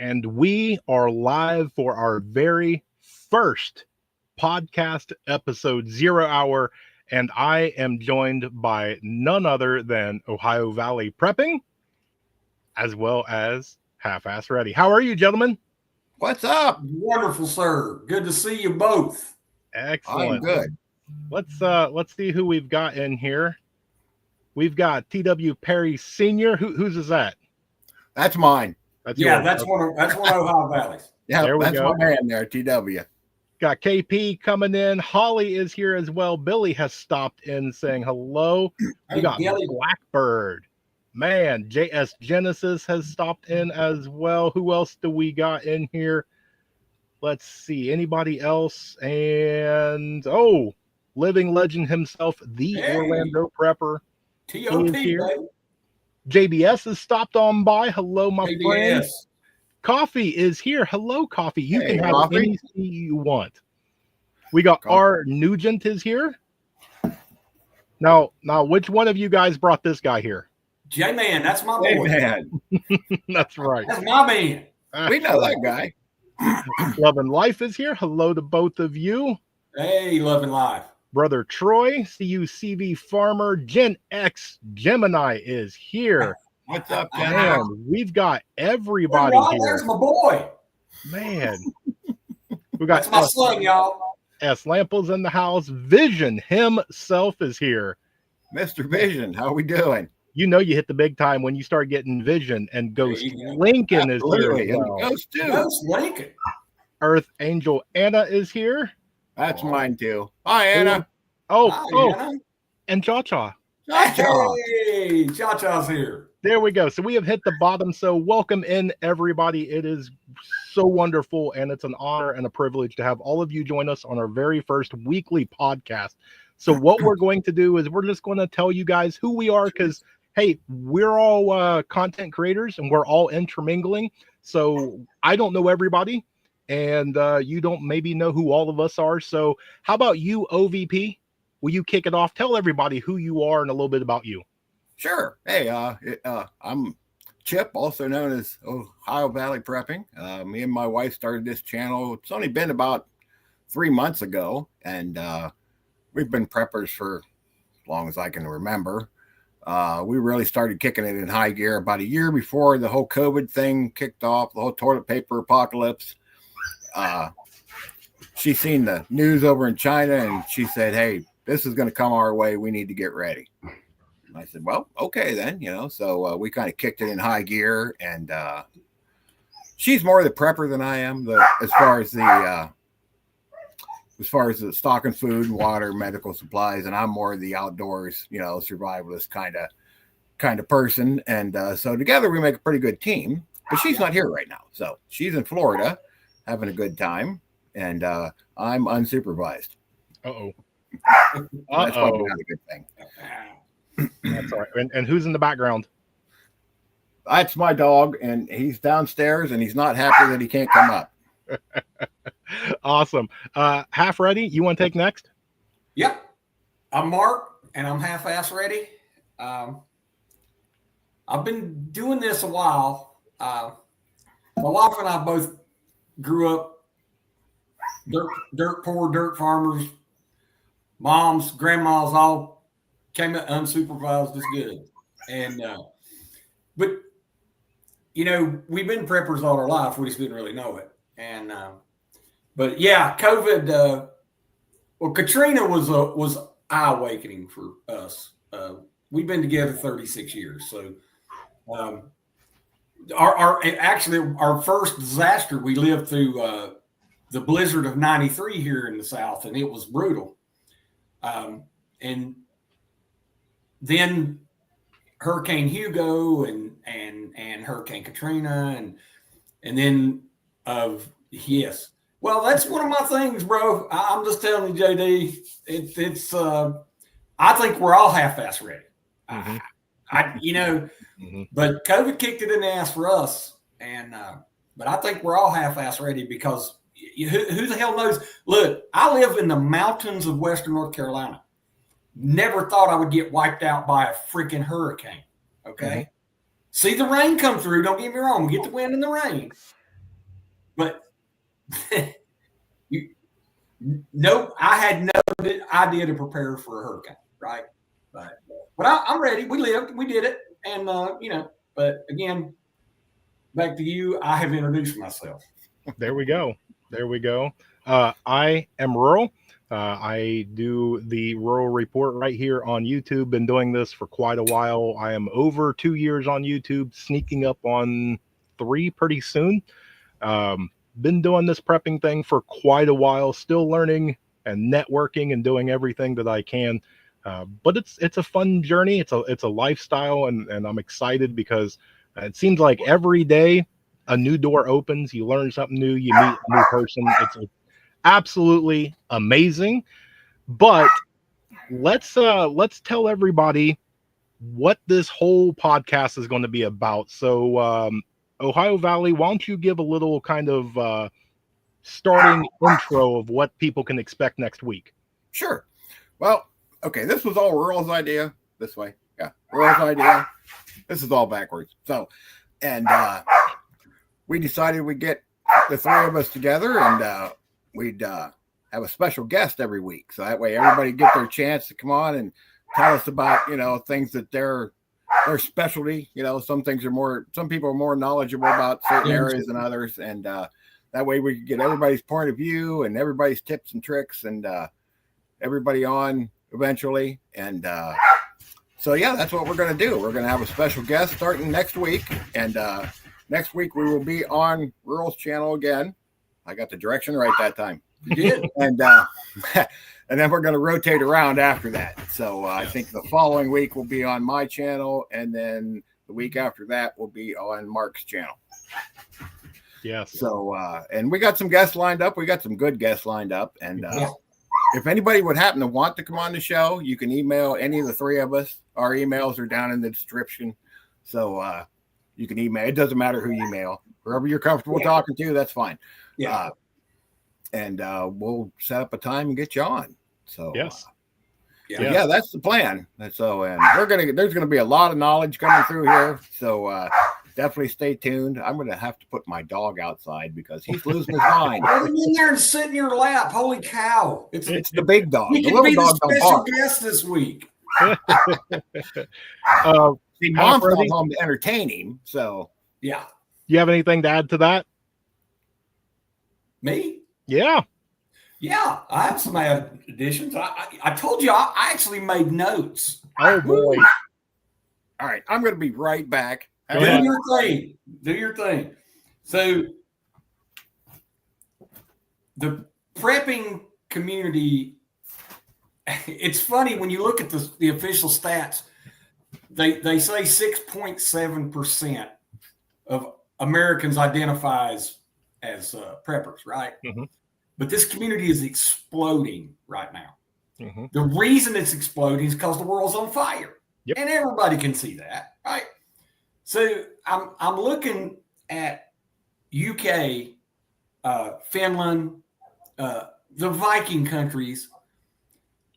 and we are live for our very first podcast episode, 0 Hour, and I am joined by none other than Ohiovallyprepping, as well as Half-Ass Ready. How are you, gentlemen? What's up? Wonderful, sir. Good to see you both. Excellent. I'm good. Let's see who we've got in here. We've got T.W. Perry Sr. Whose is that? That's mine. That's Yeah, yours. that's one of Ohio Valley's. Yeah, There we that's go. my man there, TW. Got KP coming in. Holly is here as well. Billy has stopped in saying hello. We Hey, got Billy. Blackbird. Man, JS Genesis has stopped in as well. Who else do we got in here? Let's see. Anybody else? And living legend himself, the Hey. Orlando Prepper. TOP, He is here. baby. JBS has stopped on by. Hello, my friend. JBS. Coffee is here. Hello, Coffee. You Hey, can have Coffee. any tea you want. We got Coffee. R. Nugent is here. Now, which one of you guys brought this guy here? J-Man, that's my Hey, boy. man. That's right. That's my man. We know that guy. Love and Life is here. Hello to both of you. Hey, loving life. Brother Troy, CUCV Farmer, Gen X Gemini is here. What's up, Man. Ken? Man, we've got everybody Hey, Ron, here. there's my boy. Man. We got That's my son, y'all. S. Lamples in the house. Vision himself is here. Mr. Vision, how we doing? You know you hit the big time when you start getting Vision, and Ghost There you go. Lincoln is here Absolutely. as And well. Ghost too. Ghost Lincoln. Earth Angel Anna is here. That's mine too. Hi, Anna. Oh, Anna. and Cha-Cha. Cha-cha. Hey, Cha-Cha's here. There we go. So we have hit the bottom. So welcome in, everybody. It is so wonderful, and it's an honor and a privilege to have all of you join us on our very first weekly podcast. So what we're going to do is we're just going to tell you guys who we are, because, hey, we're all content creators, and we're all intermingling. So I don't know everybody, and you don't maybe know who all of us are. So how about you, OVP? Will you kick it off? Tell everybody who you are and a little bit about you. Sure. Hey, I'm Chip, also known as Ohio Valley Prepping. Me and my wife started this channel. It's only been about 3 months ago, and we've been preppers for as long as I can remember. We really started kicking it in high gear about a year before the whole COVID thing kicked off, the whole toilet paper apocalypse. She's seen the news over in China, and she said, hey, this is going to come our way. We need to get ready. And I said, well, okay then, so we kind of kicked it in high gear, and she's more the prepper than I am, as far as the stocking food, water, medical supplies, and I'm more the outdoors, survivalist kind of person. And so together we make a pretty good team, but she's not here right now. So she's in Florida having a good time, and I'm unsupervised. Uh-oh. That's probably not a good thing. That's all right. And who's in the background? That's my dog, and he's downstairs, and he's not happy that he can't come up. Awesome. Half Ready, you want to take next? Yep. I'm Mark, and I'm half-ass ready. I've been doing this a while. My wife and I both grew up dirt poor, dirt farmers. Moms, grandmas all came up unsupervised as good. And but we've been preppers all our life. We just didn't really know it. And but yeah, COVID. Well, Katrina was eye-awakening for us. We've been together 36 years, so our first disaster we lived through the blizzard of '93 here in the South, and it was brutal. And then Hurricane Hugo and Hurricane Katrina and then yes. Well, that's one of my things, bro. I'm just telling you, JD. It's I think we're all half-ass ready. Mhm. But COVID kicked it in the ass for us, and but I think we're all half-ass ready because who the hell knows? Look, I live in the mountains of Western North Carolina. Never thought I would get wiped out by a freaking hurricane. Okay. See the rain come through. Don't get me wrong. We get the wind and the rain. But I had no idea to prepare for a hurricane, right? But I'm ready. We did it, and But again, back to you. I have introduced myself. There we go. I am Rural. I do the Rural Report right here on YouTube. Been doing this for quite a while. I am over 2 years on YouTube, sneaking up on 3 pretty soon. Been doing this prepping thing for quite a while, still learning and networking and doing everything that I can. But it's a fun journey. It's a lifestyle, and I'm excited because it seems like every day a new door opens, you learn something new, you meet a new person. It's absolutely amazing. But let's tell everybody what this whole podcast is going to be about. So Ohio Valley, why don't you give a little kind of starting intro of what people can expect next week? Sure. Well, okay, this was all Rural's idea. This way. Yeah, Rural's idea. This is all backwards. So, and we decided we'd get the 3 of us together, and we'd have a special guest every week. So that way everybody get their chance to come on and tell us about, things that their specialty. Some people are more knowledgeable about certain areas than others. And that way we could get everybody's point of view and everybody's tips and tricks, and everybody on eventually. And so, yeah, that's what we're going to do. We're going to have a special guest starting next week. And next week we will be on Rural's channel again. I got the direction right that time. You did. And and then we're going to rotate around after that. So I think the following week will be on my channel, and then the week after that will be on Mark's channel. Yes. So and we got some guests lined up. We got some good guests lined up. And if anybody would happen to want to come on the show, you can email any of the 3 of us. Our emails are down in the description. So you can email. It doesn't matter who you email. Whoever you're comfortable talking to, that's fine. Yeah. And we'll set up a time and get you on. So yes. Yeah, that's the plan. So, and there's gonna be a lot of knowledge coming through here. So definitely stay tuned. I'm gonna have to put my dog outside because he's losing his mind. Put him in there and sit in your lap. Holy cow! It's the big dog. We can be the special guest this week. See, Mom's not home to entertain him. So yeah. You have anything to add to that? Me? Yeah. Yeah, I have some additions. I told you I actually made notes. Oh boy! All right, I'm going to be right back. Do your thing. So the prepping community, it's funny when you look at the official stats. They say 6.7% of Americans identify as preppers, right? Mm-hmm. But this community is exploding right now. Mm-hmm. The reason it's exploding is because the world's on fire. Yep. And everybody can see that, right? So I'm looking at UK, Finland, the Viking countries.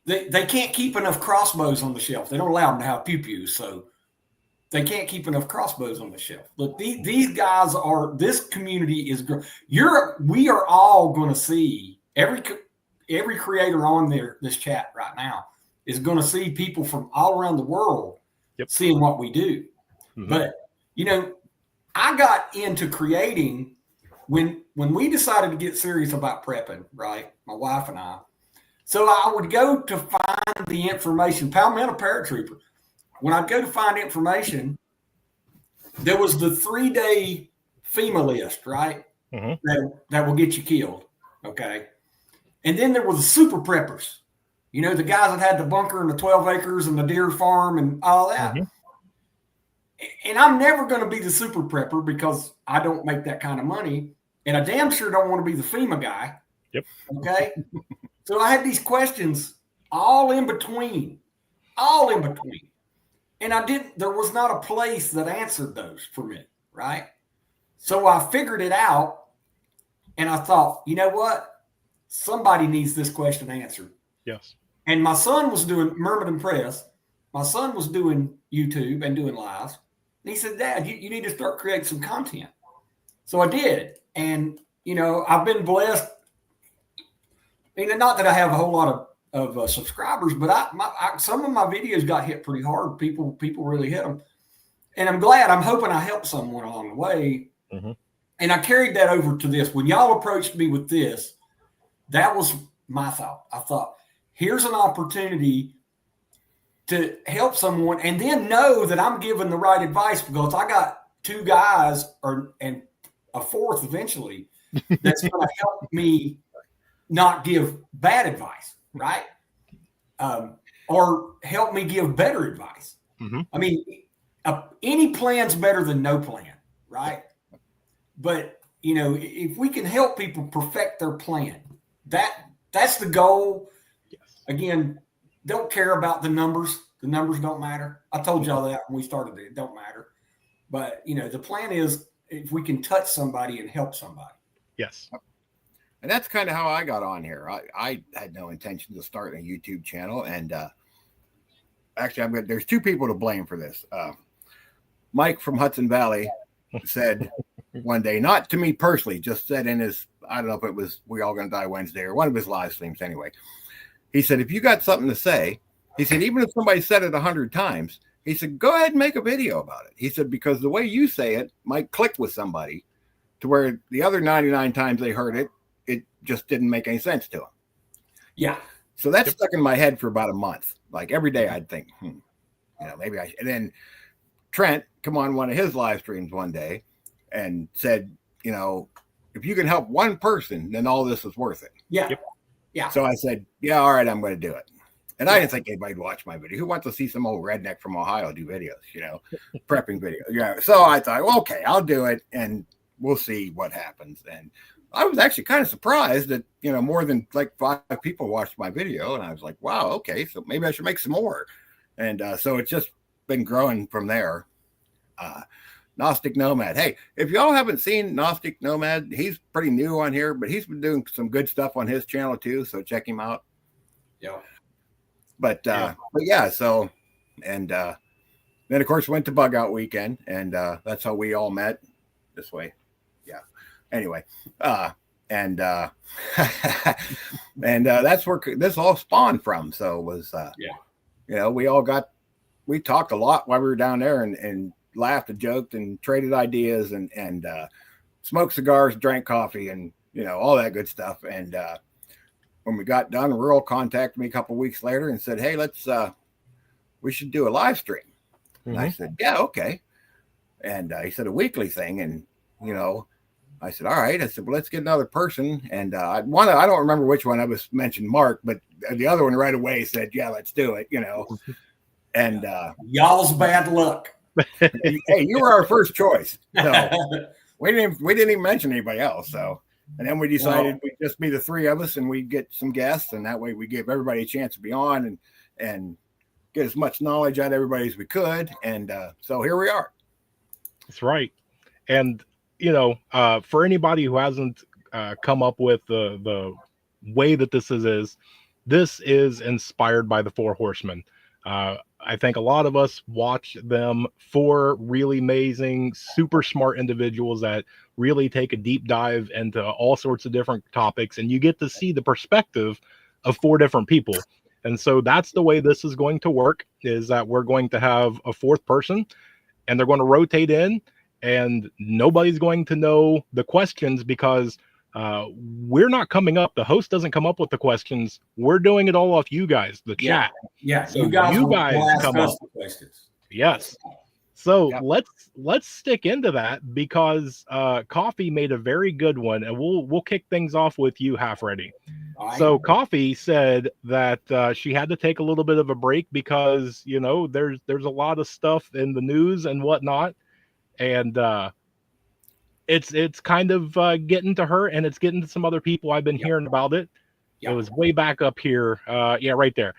They can't keep enough crossbows on the shelf. They don't allow them to have pew-pews, so they can't keep enough crossbows on the shelf. Look, these guys this community is growing. We are all going to see every creator on this chat right now is going to see people from all around the world seeing what we do. Mm-hmm. But, I got into creating when we decided to get serious about prepping, right? My wife and I. So I would go to find the information, Palmetto paratrooper. When I'd go to find information, there was the 3-day FEMA list, right? Mm-hmm. That will get you killed. Okay. And then there were the super preppers, the guys that had the bunker and the 12 acres and the deer farm and all that. Mm-hmm. And I'm never going to be the super prepper because I don't make that kind of money. And I damn sure don't want to be the FEMA guy. Yep. Okay. So I had these questions all in between. And there was not a place that answered those for me, right? So I figured it out, and I thought, you know what? Somebody needs this question answered. Yes. And my son was doing Murmidon Press. My son was doing YouTube and doing lives. And he said, Dad, you need to start creating some content. So I did. And I've been blessed. Not that I have a whole lot of subscribers, but some of my videos got hit pretty hard. People really hit them, and I'm glad. I'm hoping I helped someone along the way. Mm-hmm. And I carried that over to this. When y'all approached me with this, that was my thought. I thought, here's an opportunity to help someone, and then know that I'm giving the right advice, because I got two guys and a fourth eventually that's going to help me not give bad advice, right? Or help me give better advice. Mm-hmm. I mean, any plan's better than no plan, right? But, if we can help people perfect their plan, that's the goal. Yes. Again, don't care about the numbers. The numbers don't matter. I told y'all that when we started it. It don't matter. But, the plan is if we can touch somebody and help somebody. Yes. And that's kind of how I got on here. I had no intention of starting a YouTube channel. And actually, there's two people to blame for this. Mike from Hudson Valley said one day, not to me personally, just said in his, I don't know if it was We All Gonna Die Wednesday or one of his live streams anyway. He said, if you got something to say, he said, even if somebody said it 100 times, he said, go ahead and make a video about it. He said, because the way you say it might click with somebody to where the other 99 times they heard it, it just didn't make any sense to them. Yeah. So that stuck in my head for about a month. Like every day I'd think, maybe I should. And then Trent come on one of his live streams one day and said, if you can help one person, then all this is worth it. Yeah. Yep. Yeah. So I said, yeah, all right, I'm going to do it. And I didn't think anybody'd watch my video. Who wants to see some old redneck from Ohio do videos, prepping videos? Yeah. So I thought, well, okay, I'll do it and we'll see what happens. And I was actually kind of surprised that, more than like 5 people watched my video. And I was like, wow, okay, so maybe I should make some more. And so it's just been growing from there. Gnostic Nomad. Hey, if y'all haven't seen Gnostic Nomad, he's pretty new on here, but he's been doing some good stuff on his channel too. So check him out. Yeah. But yeah, so, and then of course went to Bug Out Weekend, and that's how we all met this way. Yeah. Anyway, and that's where this all spawned from. So it was, we talked a lot while we were down there and laughed and joked and traded ideas and smoked cigars, drank coffee, and, all that good stuff. And, when we got done, Rural contacted me a couple of weeks later and said, hey, we should do a live stream. Mm-hmm. And I said, yeah, okay. And he said a weekly thing. And, I said, all right. I said, well, let's get another person. And I don't remember which one I was mentioned, Mark, but the other one right away said, yeah, let's do it, And y'all's bad luck. Hey, you were our first choice. So we didn't even mention anybody else. So. And then we decided we'd just be the 3 of us and we'd get some guests. And that way we give everybody a chance to be on and get as much knowledge out of everybody as we could. And so here we are. That's right. And, for anybody who hasn't come up with the way that this is inspired by the 4 Horsemen. I think a lot of us watch them, 4 really amazing, super smart individuals that really take a deep dive into all sorts of different topics, and you get to see the perspective of 4 different people. And so that's the way this is going to work, is that we're going to have a 4th person, and they're going to rotate in, and nobody's going to know the questions because we're not coming up. The host doesn't come up with the questions. We're doing it all off you guys, the chat. Yeah. So you guys come up with questions. Yes. So let's stick into that because Coffee made a very good one, and we'll kick things off with you, Half Ready. So Coffee said that she had to take a little bit of a break because there's a lot of stuff in the news and whatnot, and it's kind of getting to her, and it's getting to some other people. I've been hearing about it. It was way back up here. Right there.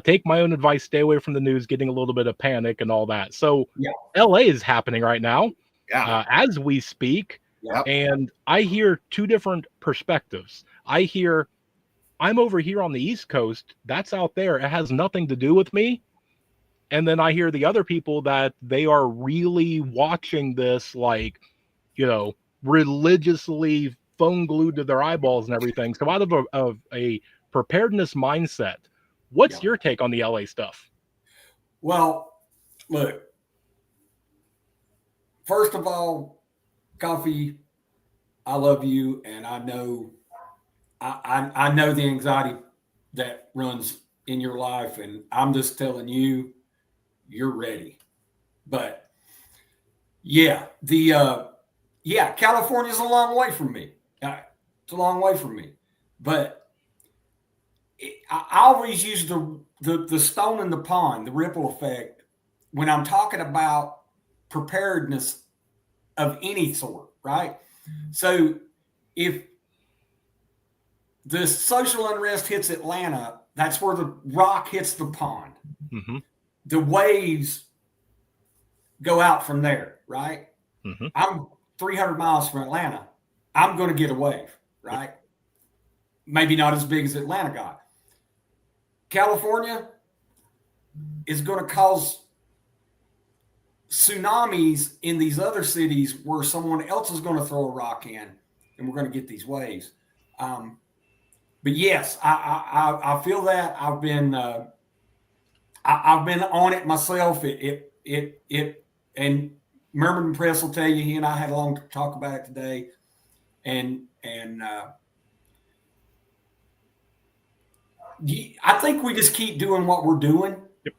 Take my own advice, stay away from the news, getting a little bit of panic and all that. So LA is happening right now as we speak. And I hear 2 different perspectives. I hear, I'm over here on the East Coast. That's out there. It has nothing to do with me. And then I hear the other people that they are really watching this, like, religiously phone glued to their eyeballs and everything. So out of a preparedness mindset, what's your take on the LA stuff? Well, look, first of all, Coffee, I love you, and I know I know the anxiety that runs in your life, and I'm just telling you, you're ready. But yeah, California's a long way from me. It's a long way from me, but I always use the stone in the pond, the ripple effect, when I'm talking about preparedness of any sort, right? So if the social unrest hits Atlanta, that's where the rock hits the pond. Mm-hmm. The waves go out from there, right? Mm-hmm. I'm 300 miles from Atlanta. I'm going to get a wave, right? Yep. Maybe not as big as Atlanta got. California is going to cause tsunamis in these other cities where someone else is going to throw a rock in, and we're going to get these waves. But yes, I feel that. I've been on it myself. And Merman Press will tell you, he and I had a long talk about it today. And I think we just keep doing what we're doing. Yep.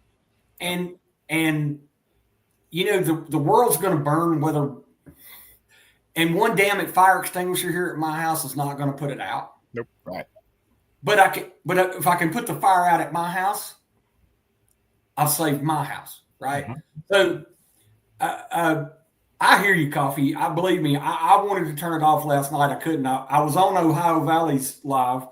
And you know, the world's going to burn and one damn it fire extinguisher here at my house is not going to put it out. Nope. Right. But if I can put the fire out at my house, I'll save my house. Right. Mm-hmm. So, I hear you, Coffee. Believe me, I wanted to turn it off last night. I couldn't. I was on Ohio Valley's live,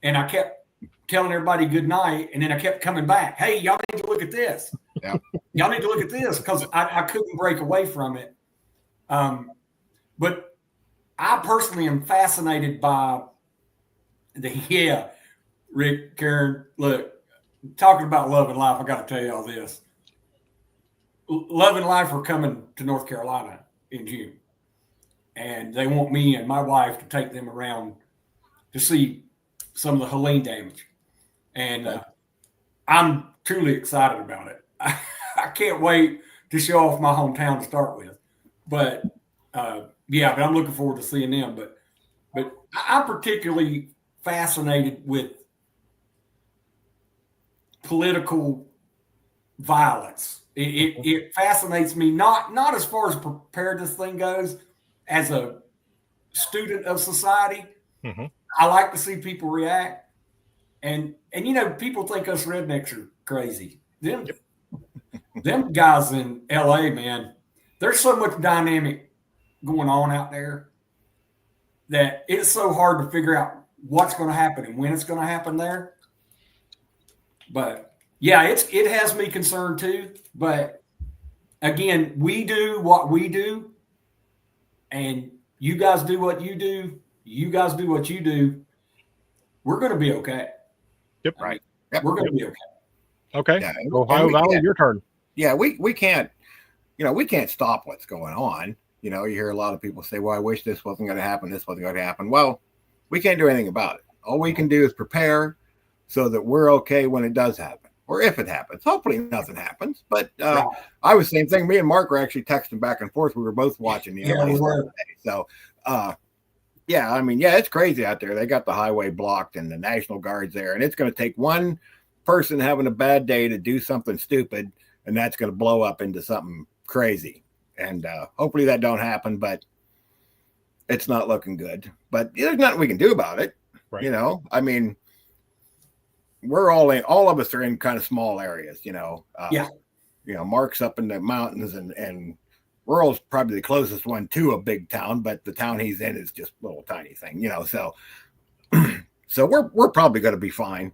and I kept telling everybody good night, and then I kept coming back. Hey, y'all need to look at this. Yeah. Y'all need to look at this, because I couldn't break away from it. But I personally am fascinated by Rick, Karen, look, talking about Love and Life, I got to tell you all this. Love and Life are coming to North Carolina in June, and they want me and my wife to take them around to see some of the Helene damage. And I'm truly excited about it. I can't wait to show off my hometown to start with. But but I'm looking forward to seeing them. But I'm particularly fascinated with political violence. It fascinates me, not as far as preparedness thing goes, as a student of society. Mm-hmm. I like to see people react. And you know, people think us rednecks are crazy. Them guys in LA, man, there's so much dynamic going on out there that it's so hard to figure out what's going to happen and when it's going to happen there. But yeah, it has me concerned too. But again, we do what we do, and you guys do what you do. You guys do what you do. We're going to be okay. Yep. Right. Yep. We're going to be okay. Okay. Yeah. Ohio Valley, your turn. Yeah, we can't, we can't stop what's going on. You know, you hear a lot of people say, well, I wish this wasn't going to happen. This wasn't going to happen. Well, we can't do anything about it. All we can do is prepare so that we're okay when it does happen, or if it happens. Hopefully nothing happens. But I was the same thing. Me and Mark were actually texting back and forth. We were both watching the today. So, it's crazy out there. They got the highway blocked and the National Guard's there. And it's going to take one person having a bad day to do something stupid, and that's going to blow up into something crazy. And hopefully that don't happen, but it's not looking good. But there's nothing we can do about it. Right. You know, I mean, all of us are in kind of small areas, You know, Mark's up in the mountains, and rural's probably the closest one to a big town, but the town he's in is just a little tiny thing, so we're probably going to be fine,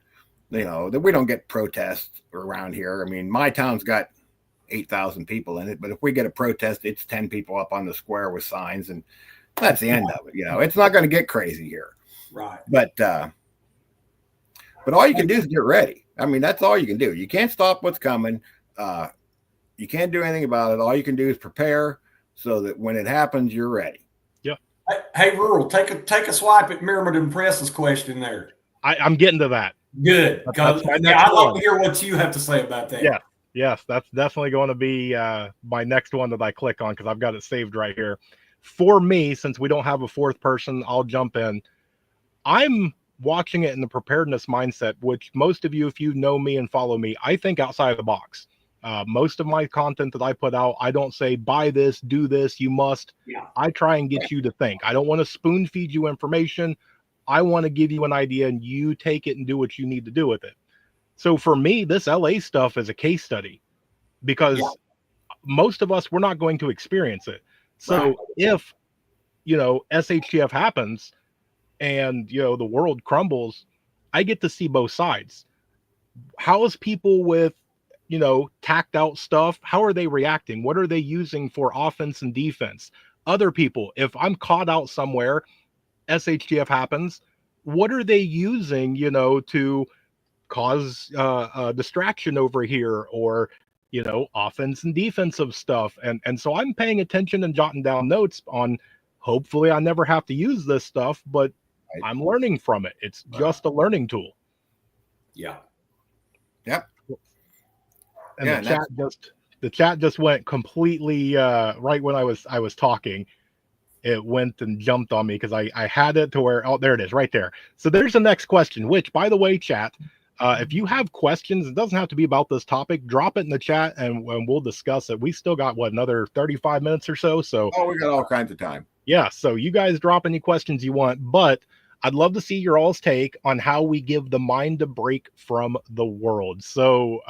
that we don't get protests around here. I mean, my town's got 8,000 people in it, but if we get a protest, it's 10 people up on the square with signs, and that's the end of it. It's not going to get crazy here. Right. But all you can do is get ready. I mean, that's all you can do. You can't stop what's coming. You can't do anything about it. All you can do is prepare so that when it happens, you're ready. Yeah. Hey, Rural, take a swipe at Merriman and Press's question there. I'm getting to that. Good. That's my I'd next love one. to hear what you have to say about that. Yes, that's definitely going to be my next one that I click on because I've got it saved right here. For me, since we don't have a fourth person, I'll jump in. I'm watching it in the preparedness mindset, which most of you, if you know me and follow me, I think outside of the box. Most of my content that I put out, I don't say buy this, do this, you must. Yeah. I try and get you to think. I don't want to spoon feed you information. I want to give you an idea and you take it and do what you need to do with it. So for me, this LA stuff is a case study because most of us, we're not going to experience it. So if, SHTF happens and, the world crumbles, I get to see both sides. How is people with, tacked out stuff? How are they reacting? What are they using for offense and defense? Other people, if I'm caught out somewhere, SHTF happens, what are they using, to cause distraction over here or, offense and defensive stuff. And so I'm paying attention and jotting down notes on, hopefully I never have to use this stuff, but I'm learning from it. It's just a learning tool. Yeah. Yep. And the chat just went completely right when I was talking. It went and jumped on me because I had it to where, oh, there it is right there. So there's the next question, which, by the way, chat, if you have questions, it doesn't have to be about this topic, drop it in the chat and we'll discuss it. We still got another 35 minutes or so. So we got all kinds of time. Yeah. So you guys drop any questions you want, but I'd love to see your all's take on how we give the mind a break from the world. So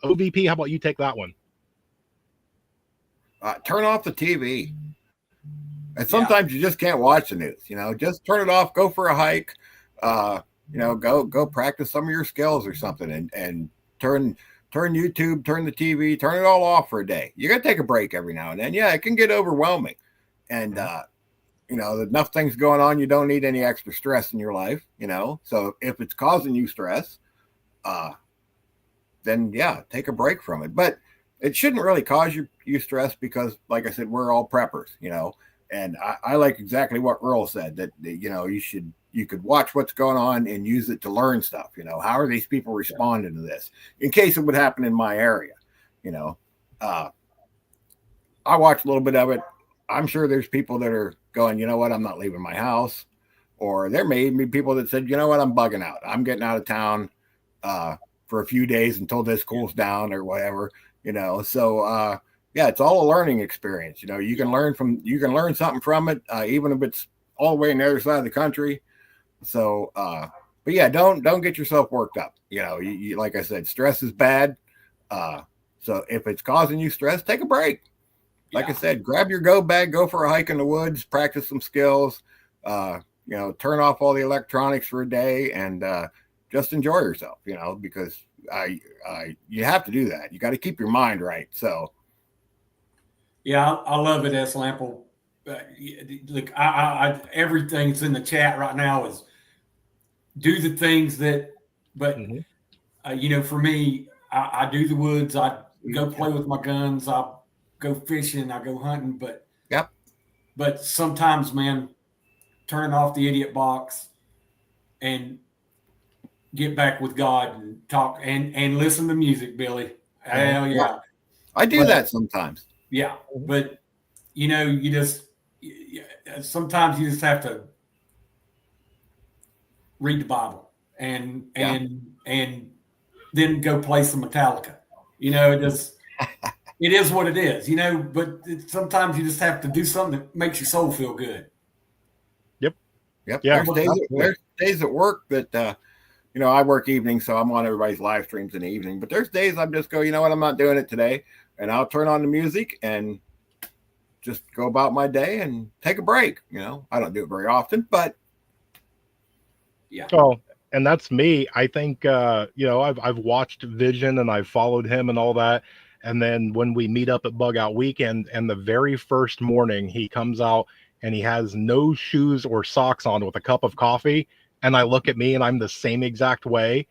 OVP, how about you take that one? Turn off the TV. And sometimes you just can't watch the news, just turn it off, go for a hike, go practice some of your skills or something and turn YouTube, turn the TV, turn it all off for a day. You got to take a break every now and then. Yeah, it can get overwhelming. And, enough things going on. You don't need any extra stress in your life, so if it's causing you stress, then take a break from it. But it shouldn't really cause you stress because, like I said, we're all preppers, and I like exactly what Earl said, that, you could watch what's going on and use it to learn stuff. How are these people responding to this in case it would happen in my area? I watched a little bit of it. I'm sure there's people that are going, you know what, I'm not leaving my house. Or there may be people that said, you know what, I'm bugging out. I'm getting out of town for a few days until this cools down or whatever, So, it's all a learning experience. You can learn something from it, even if it's all the way on the other side of the country. So, but don't get yourself worked up. You like I said, stress is bad. So if it's causing you stress, take a break. Like I said, grab your go bag, go for a hike in the woods, practice some skills, turn off all the electronics for a day and just enjoy yourself, because you have to do that. You got to keep your mind right. So. Yeah, I love it, S. Lample. Look, everything that's in the chat right now is do the things that, but, for me, I do the woods. I go play with my guns. I go fishing. I go hunting. But sometimes, man, turn off the idiot box and get back with God and talk and listen to music, Billy. Hell yeah. I do that sometimes. Yeah. But, sometimes you just have to read the Bible and then go play some Metallica. It is what it is, but sometimes you just have to do something that makes your soul feel good. Yep. Yeah. There's days at work that, I work evenings, so I'm on everybody's live streams in the evening, but there's days I'm just go, you know what, I'm not doing it today. And I'll turn on the music and just go about my day and take a break. I don't do it very often, but yeah. Oh, and that's me. I think, I've watched Vision and I've followed him and all that. And then when we meet up at Bug Out Weekend and the very first morning he comes out and he has no shoes or socks on with a cup of coffee. And I look at me and I'm the same exact way.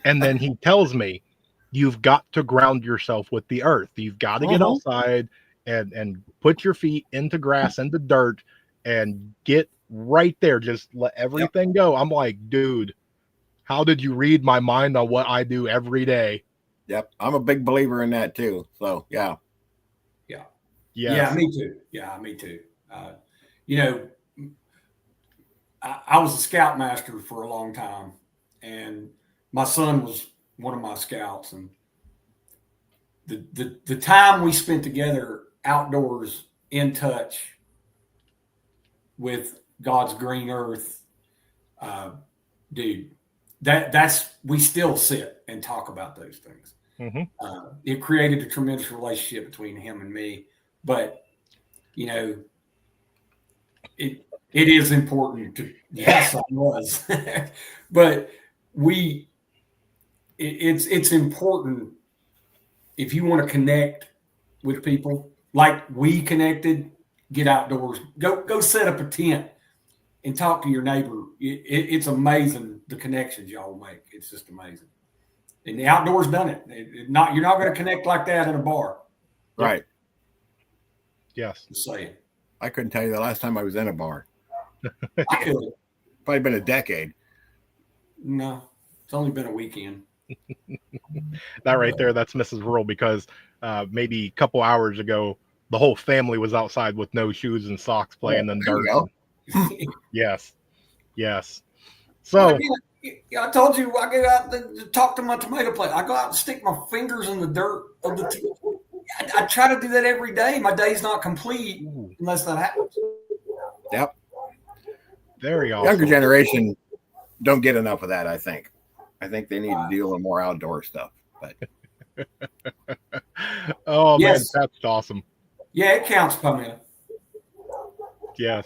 And then he tells me, you've got to ground yourself with the earth. You've got to get outside and put your feet into grass, into dirt, and get right there, just let everything go. I'm like, dude, how did you read my mind on what I do every day? Yep. I'm a big believer in that too. So yeah. Yeah. Yes. Yeah, me too. Yeah, me too. You know, I was a scoutmaster for a long time, and my son was one of my scouts, and the time we spent together outdoors in touch with God's green earth, dude, that's we still sit and talk about those things. Mm-hmm. It created a tremendous relationship between him and me, but you know, it is important to, yes, I was, but it's important if you want to connect with people like we connected, get outdoors, go set up a tent and talk to your neighbor. It's amazing the connections y'all make. It's just amazing. And the outdoors done it. You're not going to connect like that in a bar. Right. Yes. Just saying. I couldn't tell you the last time I was in a bar. I could. Probably been a decade. No, it's only been a weekend. That right there, that's Mrs. Rural, because maybe a couple hours ago, the whole family was outside with no shoes and socks playing in dirt. Yes. Yes. So I told you I go out to talk to my tomato plant. I go out and stick my fingers in the dirt of the I try to do that every day. My day's not complete unless that happens. Yep. Very awesome. Younger generation don't get enough of that, I think. I think they need to do a little more outdoor stuff. But oh yes. Man, that's awesome. Yeah, it counts, Pamela. Yes.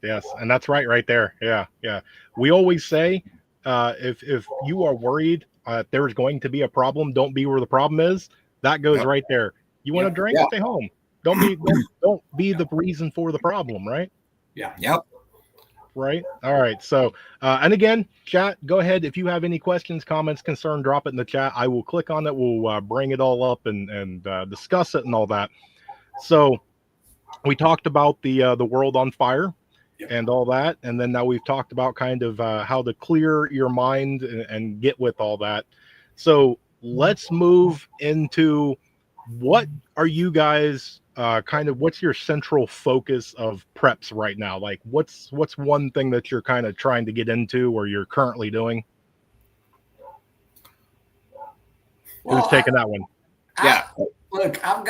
Yes. And that's right there. Yeah. Yeah. We always say, if you are worried there's going to be a problem, don't be where the problem is. That goes right there. You want to drink? Stay home. Don't be the reason for the problem, right? Yeah. Yep. Right. All right. So, and again, chat, go ahead. If you have any questions, comments, concern, drop it in the chat. I will click on it. We'll bring it all up and discuss it and all that. So we talked about the world on fire and all that. And then now we've talked about kind of how to clear your mind and get with all that. So let's move into what are you guys kind of, what's your central focus of preps right now? Like what's one thing that you're kind of trying to get into or you're currently doing? Who's taking that one? Look, and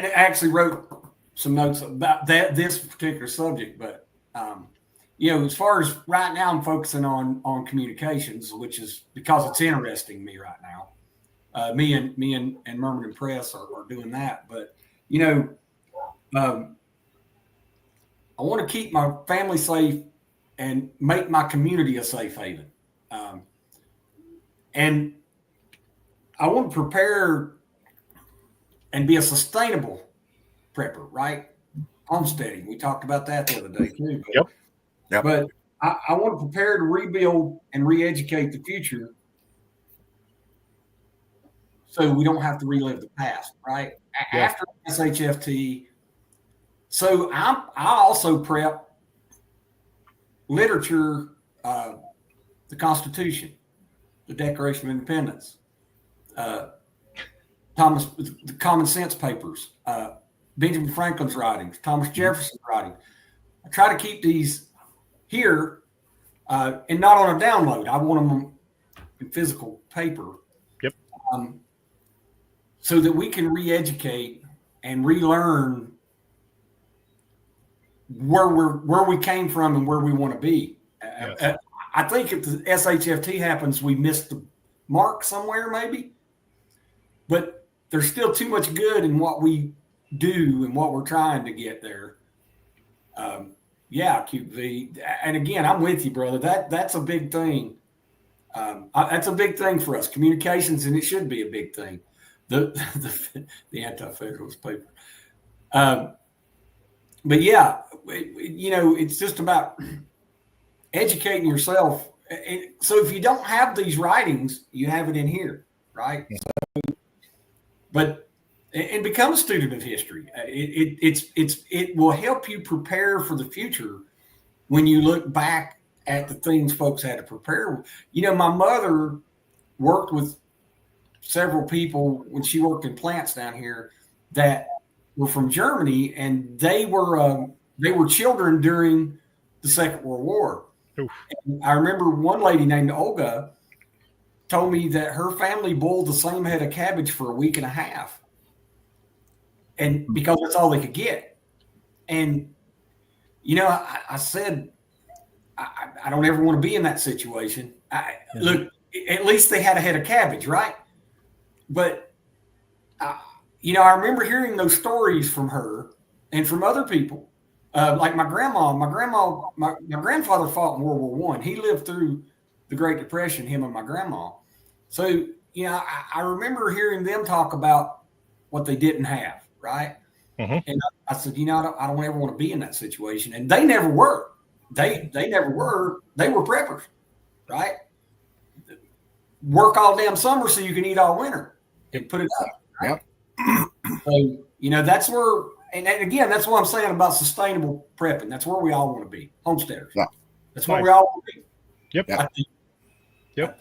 I actually wrote some notes about this particular subject, but as far as right now, I'm focusing on communications, which is because it's interesting to me right now. Me and Merman and Press are doing that, but I want to keep my family safe and make my community a safe haven, and I want to prepare and be a sustainable prepper, right? Homesteading. We talked about that the other day too. Yep. But I want to prepare to rebuild and re-educate the future so we don't have to relive the past, right? Yep. After SHFT. So I also prep literature, the Constitution, the Declaration of Independence, the Common Sense papers, Benjamin Franklin's writings, Thomas Jefferson's writing. I try to keep these here and not on a download. I want them in physical paper. Yep. So that we can re-educate and relearn where we came from and where we want to be. Yes. I think if the SHFT happens, we missed the mark somewhere, maybe. But there's still too much good in what we do and what we're trying to get there. QV. And again, I'm with you, brother. That's a big thing. That's a big thing for us, communications, and it should be a big thing. The Anti-Federalist paper. But yeah, it's just about educating yourself. So if you don't have these writings, you have it in here, right? So, but and become a student of history. It will help you prepare for the future when you look back at the things folks had to prepare. You know, my mother worked with several people when she worked in plants down here that were from Germany, and they were children during the Second World War. And I remember one lady named Olga told me that her family boiled the same head of cabbage for a week and a half, and because that's all they could get. And you know, I said, I don't ever want to be in that situation. Look, at least they had a head of cabbage, right? But you know, I remember hearing those stories from her and from other people, like my grandma. My grandfather fought in World War I. He lived through the Great Depression, him and my grandma. So, you know, I remember hearing them talk about what they didn't have, right? Mm-hmm. And I said, you know, I don't ever want to be in that situation. And they never were. They never were. They were preppers, right? Work all damn summer so you can eat all winter and put it up. Right? Yep. So, you know, that's where, and again, that's what I'm saying about sustainable prepping. That's where we all want to be, homesteaders. Yeah. That's where we all want to be. Yep.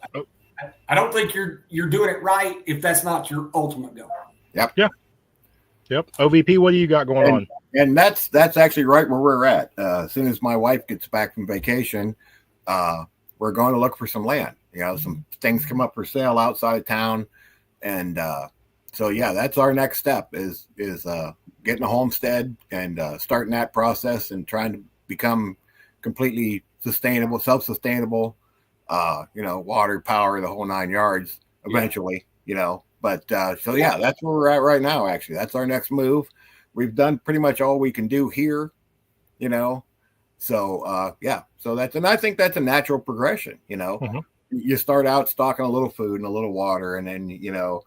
I don't think you're doing it right if that's not your ultimate goal. Yep. Yeah. Yep. OVP, what do you got going on? And that's actually right where we're at. As soon as my wife gets back from vacation, we're going to look for some land. You know, some things come up for sale outside of town, and so yeah, that's our next step is getting a homestead and starting that process and trying to become completely sustainable, self-sustainable. You know, water, power, the whole 9 yards eventually. You know. But so, yeah, that's where we're at right now, actually. That's our next move. We've done pretty much all we can do here, you know. So, yeah. So and I think that's a natural progression, you know. Mm-hmm. You start out stocking a little food and a little water, and then, you know,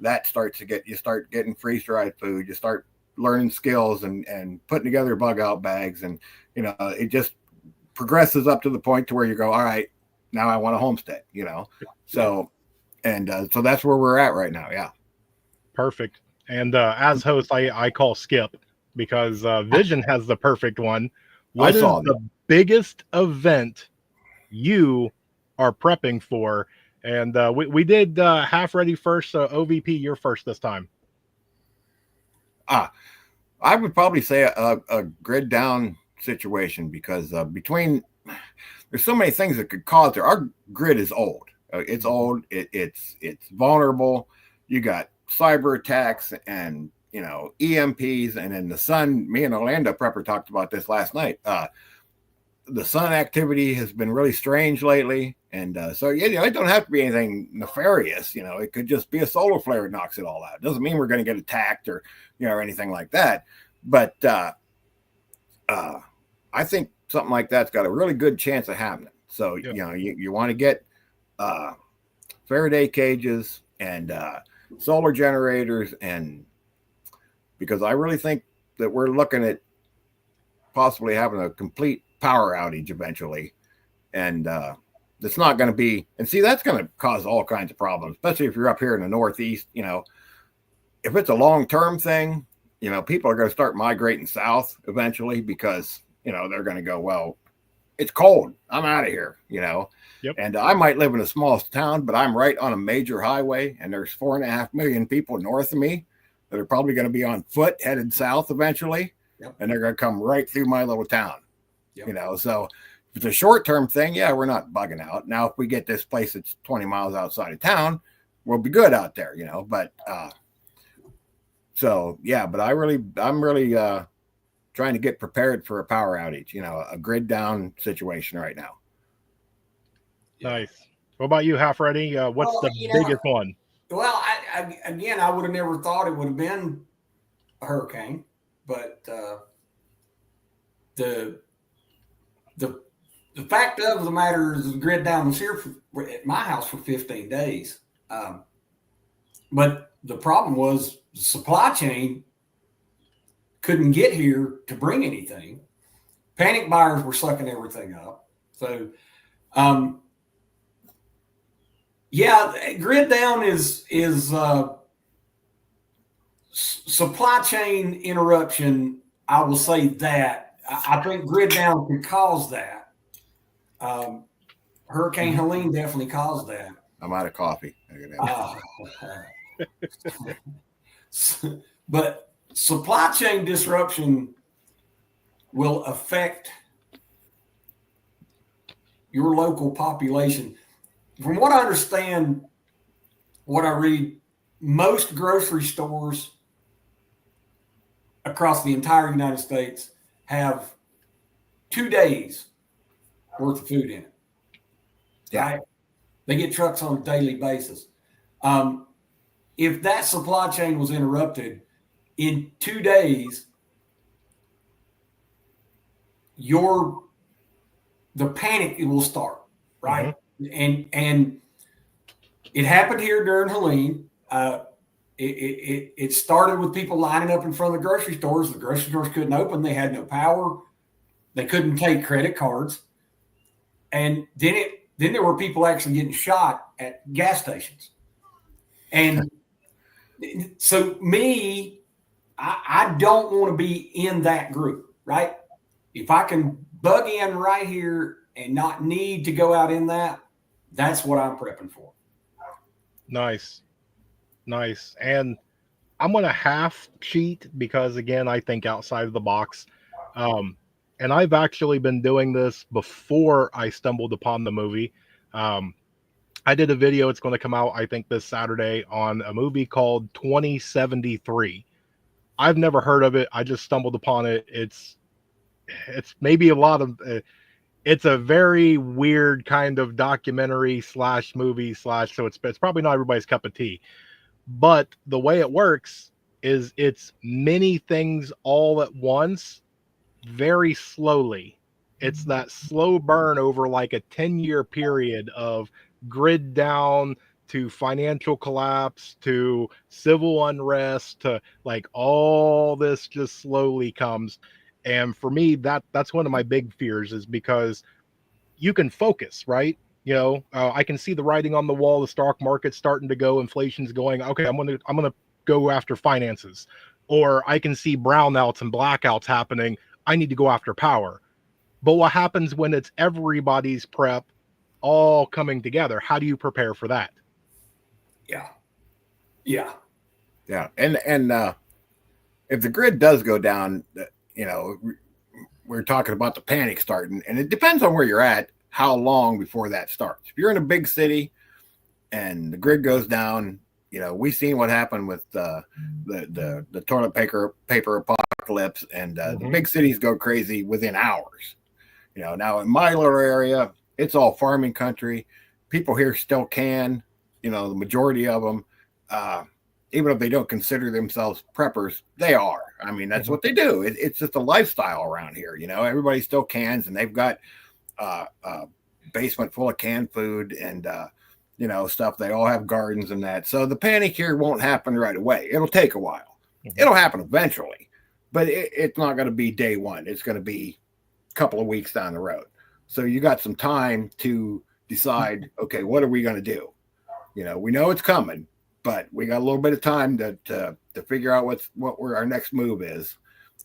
that starts to you start getting freeze-dried food. You start learning skills and putting together bug out bags. And, you know, it just progresses up to the point to where you go, all right, now I want a homestead, you know. So. And so that's where we're at right now. Yeah. Perfect. And as host, I call Skip because Vision has the perfect one. What is the biggest event you are prepping for? And we did half ready first. So OVP, you're first this time. I would probably say a grid down situation because there's so many things that could cause it. Our grid is old. It's old. It's vulnerable. You got cyber attacks and, you know, EMPs, and then the sun. Me and Orlando Prepper talked about this last night. The sun activity has been really strange lately, and so you know, it don't have to be anything nefarious. You know, it could just be a solar flare that knocks it all out. It doesn't mean we're going to get attacked or, you know, or anything like that. But I think something like that's got a really good chance of happening. So you know, you want to get Faraday cages and solar generators, and because I really think that we're looking at possibly having a complete power outage eventually, and it's not going to be, and see, that's going to cause all kinds of problems, especially if you're up here in the Northeast. You know, if it's a long-term thing, you know, people are going to start migrating south eventually because, you know, they're going to go, well, it's cold, I'm out of here, you know. Yep. And I might live in a small town, but I'm right on a major highway, and there's 4.5 million people north of me that are probably going to be on foot headed south eventually. Yep. And they're going to come right through my little town. Yep. You know, so if it's a short-term thing, yeah, we're not bugging out. Now, if we get this place that's 20 miles outside of town, we'll be good out there, you know. But so yeah, but I'm really trying to get prepared for a power outage, you know, a grid down situation right now. Nice. What about you, Half Ready? What's the biggest one? Well, I would have never thought it would have been a hurricane, but the fact of the matter is the grid down was here at my house for 15 days. But the problem was the supply chain couldn't get here to bring anything. Panic buyers were sucking everything up. So, yeah, grid down is supply chain interruption, I will say that. I think grid down could cause that. Hurricane Helene definitely caused that. I'm out of coffee. But supply chain disruption will affect your local population. From what I understand, what I read, most grocery stores across the entire United States have 2 days worth of food in it. Yeah. Right? They get trucks on a daily basis. If that supply chain was interrupted in 2 days, the panic will start, right? And it happened here during Helene. It started with people lining up in front of the grocery stores. The grocery stores couldn't open. They had no power. They couldn't take credit cards. And then there were people actually getting shot at gas stations. And so I don't want to be in that group, right? If I can bug in right here and not need to go out in that, that's what I'm prepping for. Nice. And I'm going to half cheat because, again, I think outside of the box. And I've actually been doing this before I stumbled upon the movie. I did a video. It's going to come out, I think, this Saturday on a movie called 2073. I've never heard of it. I just stumbled upon it. It's maybe a lot of it's a very weird kind of documentary / movie / so it's probably not everybody's cup of tea. But the way it works is it's many things all at once, very slowly. It's that slow burn over like a 10-year period of grid down to financial collapse to civil unrest to like all this just slowly comes. And for me, that's one of my big fears, is because you can focus, right? I can see the writing on the wall. The stock market's starting to go, inflation's going. Okay, I'm gonna go after finances, or I can see brownouts and blackouts happening. I need to go after power. But what happens when it's everybody's prep all coming together? How do you prepare for that? Yeah. And if the grid does go down, we're talking about the panic starting, and it depends on where you're at, how long before that starts. If you're in a big city and the grid goes down, we've seen what happened with the toilet paper apocalypse, and the big cities go crazy within hours. Now in my little area, it's all farming country. People here still can, the majority of them, even if they don't consider themselves preppers, they are. I mean, that's what they do. It's just a lifestyle around here. Everybody still cans, and they've got basement full of canned food and stuff. They all have gardens and that. So the panic here won't happen right away. It'll take a while. It'll happen eventually, but it's not going to be day one. It's going to be a couple of weeks down the road. So you got some time to decide, okay, what are we going to do? We know it's coming, but we got a little bit of time to figure out what our next move is,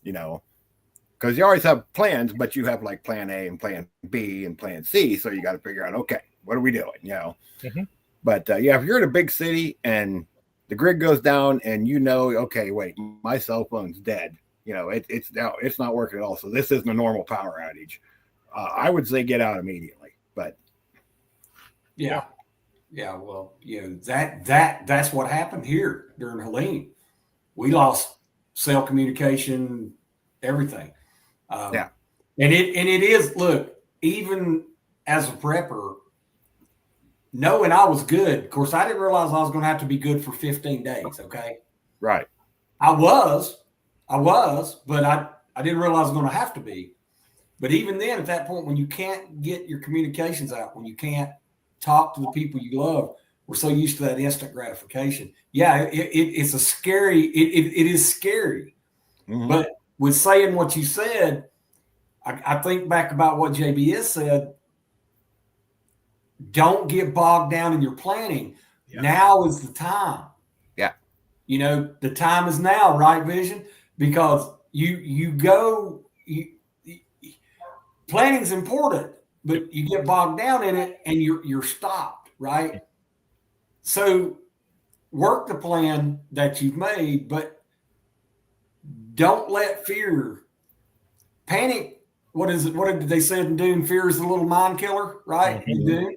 because you always have plans, but you have like plan A and plan B and plan C. So you got to figure out, okay, what are we doing? But if you're in a big city and the grid goes down and okay, wait, my cell phone's dead. It's not working at all. So this isn't a normal power outage. I would say get out immediately, but yeah. Well, that's what happened here during Helene. We lost cell communication, everything. And it is, look, even as a prepper, knowing I was good, of course, I didn't realize I was going to have to be good for 15 days. Okay. Right. I was, but I didn't realize I was going to have to be. But even then, at that point, when you can't get your communications out, when you can't talk to the people you love, we're so used to that instant gratification. Yeah, it's a scary, it is scary. But with saying what you said, I think back about what JBS said. Don't get bogged down in your planning. Yeah. Now is the time. Yeah. You know, the time is now, right, Vision? Because planning's important, but you get bogged down in it and you're stopped, right? So work the plan that you've made, but don't let panic. What did they say in Dune? Fear is a little mind killer, right? Mm-hmm. Dune.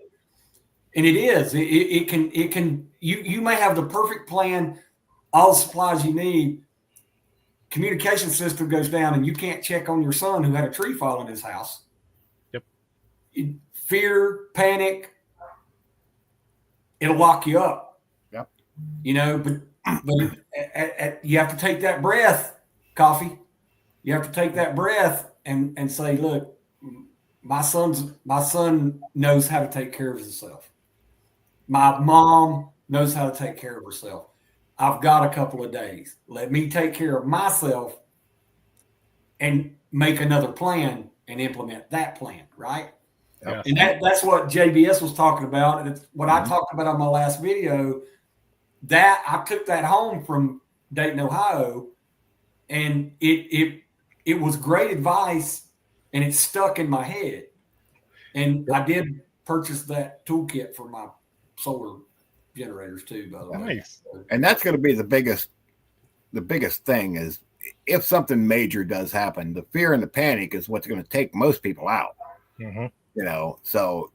And it is. It can. You may have the perfect plan, all the supplies you need. Communication system goes down, and you can't check on your son who had a tree fall in his house. Yep. Fear, panic, it'll lock you up. Yep. You know, but you have to take that breath, Coffee. You have to take that breath and say, look, my son knows how to take care of himself. My mom knows how to take care of herself. I've got a couple of days. Let me take care of myself and make another plan and implement that plan, right? Yes. And that's what JBS was talking about. And it's what I talked about on my last video. That I took that home from Dayton, Ohio, and it was great advice, and it stuck in my head. And I did purchase that toolkit for my solar generators too, by the way. Nice. And that's going to be the biggest thing is if something major does happen, the fear and the panic is what's going to take most people out. Mm-hmm. You know, so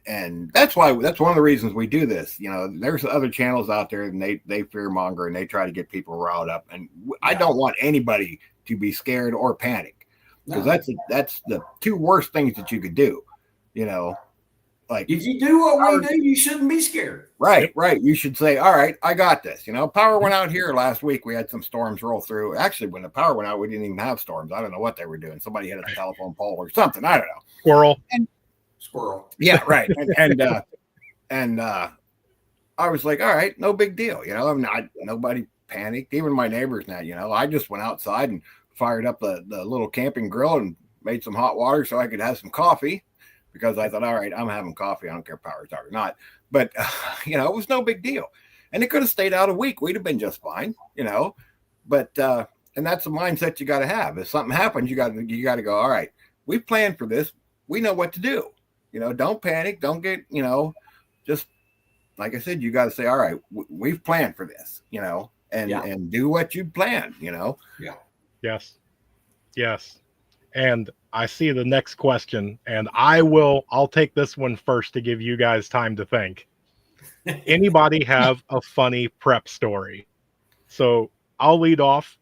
and that's one of the reasons we do this. You know, there's other channels out there and they fear monger and they try to get people riled up. And I don't want anybody to be scared or panic because that's the two worst things that you could do. You know, like if you do what we do, you shouldn't be scared. Right. You should say, all right, I got this. You know, power went out here last week. We had some storms roll through. Actually, when the power went out, we didn't even have storms. I don't know what they were doing. Somebody hit a telephone pole or something. I don't know. Squirrel. Yeah, right. And I was like, all right, no big deal. You know, nobody panicked. Even my neighbors now, you know, I just went outside and fired up the little camping grill and made some hot water so I could have some coffee because I thought, all right, I'm having coffee. I don't care if power's out or not. But, you know, it was no big deal. And it could have stayed out a week. We'd have been just fine, you know. But, and that's the mindset you got to have. If something happens, you got to go, all right, we planned for this. We know what to do. You know, don't panic. Don't get, you know, just like I said, you got to say, all right, we've planned for this, you know, and do what you planned, you know. Yeah. Yes. And I see the next question, and I'll take this one first to give you guys time to think. Anybody have a funny prep story? So I'll lead off.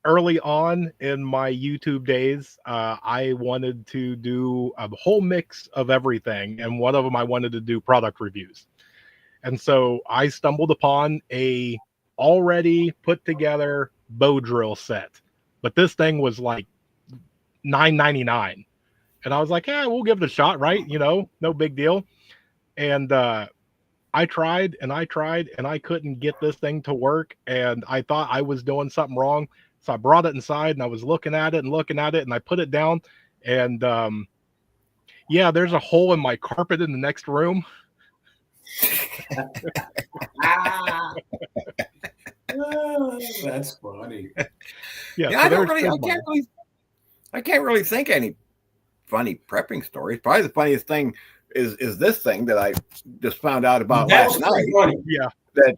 Early on in my YouTube days, I wanted to do a whole mix of everything. And one of them, I wanted to do product reviews. And so I stumbled upon a already put together bow drill set. But this thing was like $9.99. And I was like, yeah, we'll give it a shot, right? You know, no big deal. And I tried and I couldn't get this thing to work. And I thought I was doing something wrong. So I brought it inside and I was looking at it and I put it down. And there's a hole in my carpet in the next room. That's funny. Yeah, so I can't really think any funny prepping stories. Probably the funniest thing is this thing that I just found out about last night. Funny. Yeah.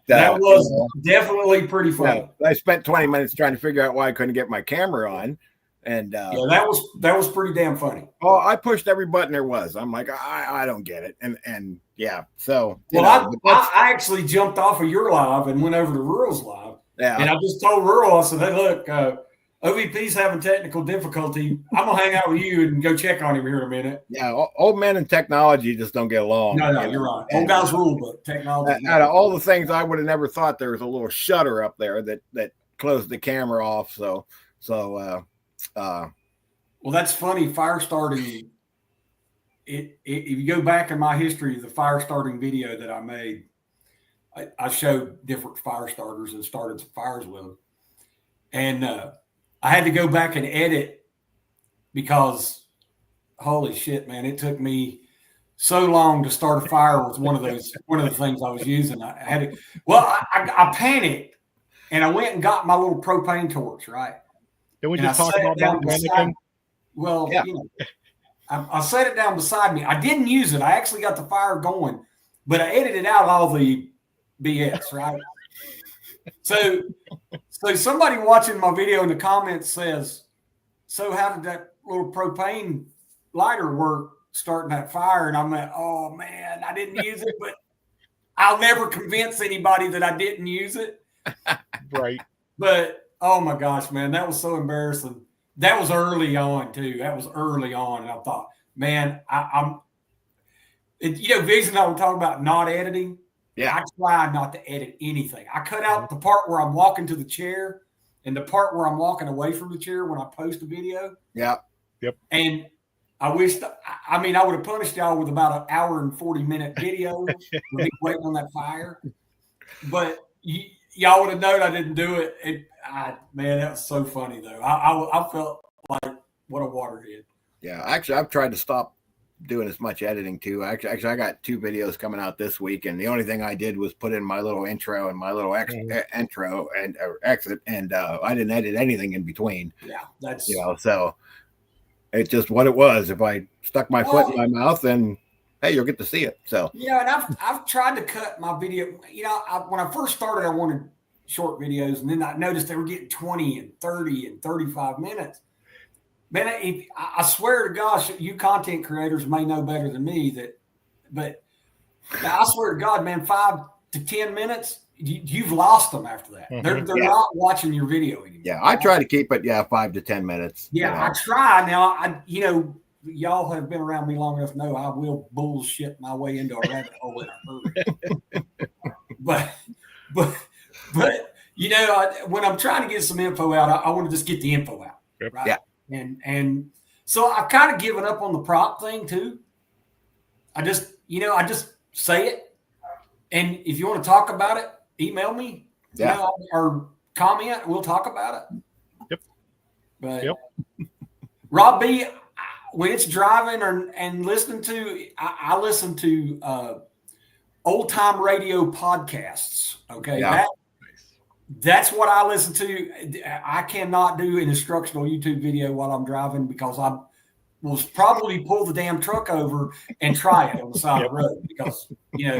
That was definitely pretty funny. I spent 20 minutes trying to figure out why I couldn't get my camera on. And that was pretty damn funny. Oh, I pushed every button there was. I'm like, I don't get it. And yeah, so I actually jumped off of your live and went over to Rural's live. Yeah. And I just told Rural, I said, hey, look, OVP's having technical difficulty. I'm gonna hang out with you and go check on him here in a minute. Yeah, old men and technology just don't get along. No, you're right. Old guys rule, but technology. Out of all the things, I would have never thought there was a little shutter up there that closed the camera off. So well, that's funny. Fire starting. If you go back in my history, the fire starting video that I made, I showed different fire starters and started some fires with them, and I had to go back and edit because holy shit, man, it took me so long to start a fire was one of the things I was using. I had it. Well, I panicked and I went and got my little propane torch, right? Can we And just I talk set about it down not beside panicking? Well, Yeah. you know, I set it down beside me. I didn't use it. I actually got the fire going, but I edited out all the BS, right? So somebody watching my video in the comments says, "So how did that little propane lighter work starting that fire?" And I'm like, "Oh man, I didn't use it, but I'll never convince anybody that I didn't use it." Right. But oh my gosh, man, that was so embarrassing. That was early on too. That was early on, and I thought, man, Viggs and I were talking about not editing. Yeah. I try not to edit anything. I cut out the part where I'm walking to the chair and the part where I'm walking away from the chair when I post a video. Yeah. Yep. And I wish, I would have punished y'all with about an hour and 40-minute video with me waiting on that fire. But y'all would have known I didn't do it. Man, that was so funny, though. I felt like what a waterhead. Yeah. Actually, I've tried to stop doing as much editing too. Actually, I got 2 videos coming out this week, and the only thing I did was put in my little intro and my little intro and exit, and I didn't edit anything in between. Yeah, that's so it's just what it was. If I stuck my foot in my mouth, then hey, you'll get to see it. So and I've tried to cut my video. When I first started, I wanted short videos, and then I noticed they were getting 20 and 30 and 35 minutes. Man, I swear to gosh, you content creators may know better than me but I swear to God, man, 5 to 10 minutes, you've lost them after that. Mm-hmm. They're not watching your video anymore. Yeah, I try to keep it 5 to 10 minutes. Yeah, I try. Now, y'all have been around me long enough to know I will bullshit my way into a rabbit hole in a hurry. but when I'm trying to get some info out, I want to just get the info out. Right? Yeah. And so I've kind of given up on the prop thing too. I just say it. And if you want to talk about it, email me. Yeah. Or comment. We'll talk about it. Yep. But yep. Rob B, when it's driving and listening to, I listen to old time radio podcasts. Okay. Yeah. That's what I listen to. I cannot do an instructional YouTube video while I'm driving because I will probably pull the damn truck over and try it on the side of the road because,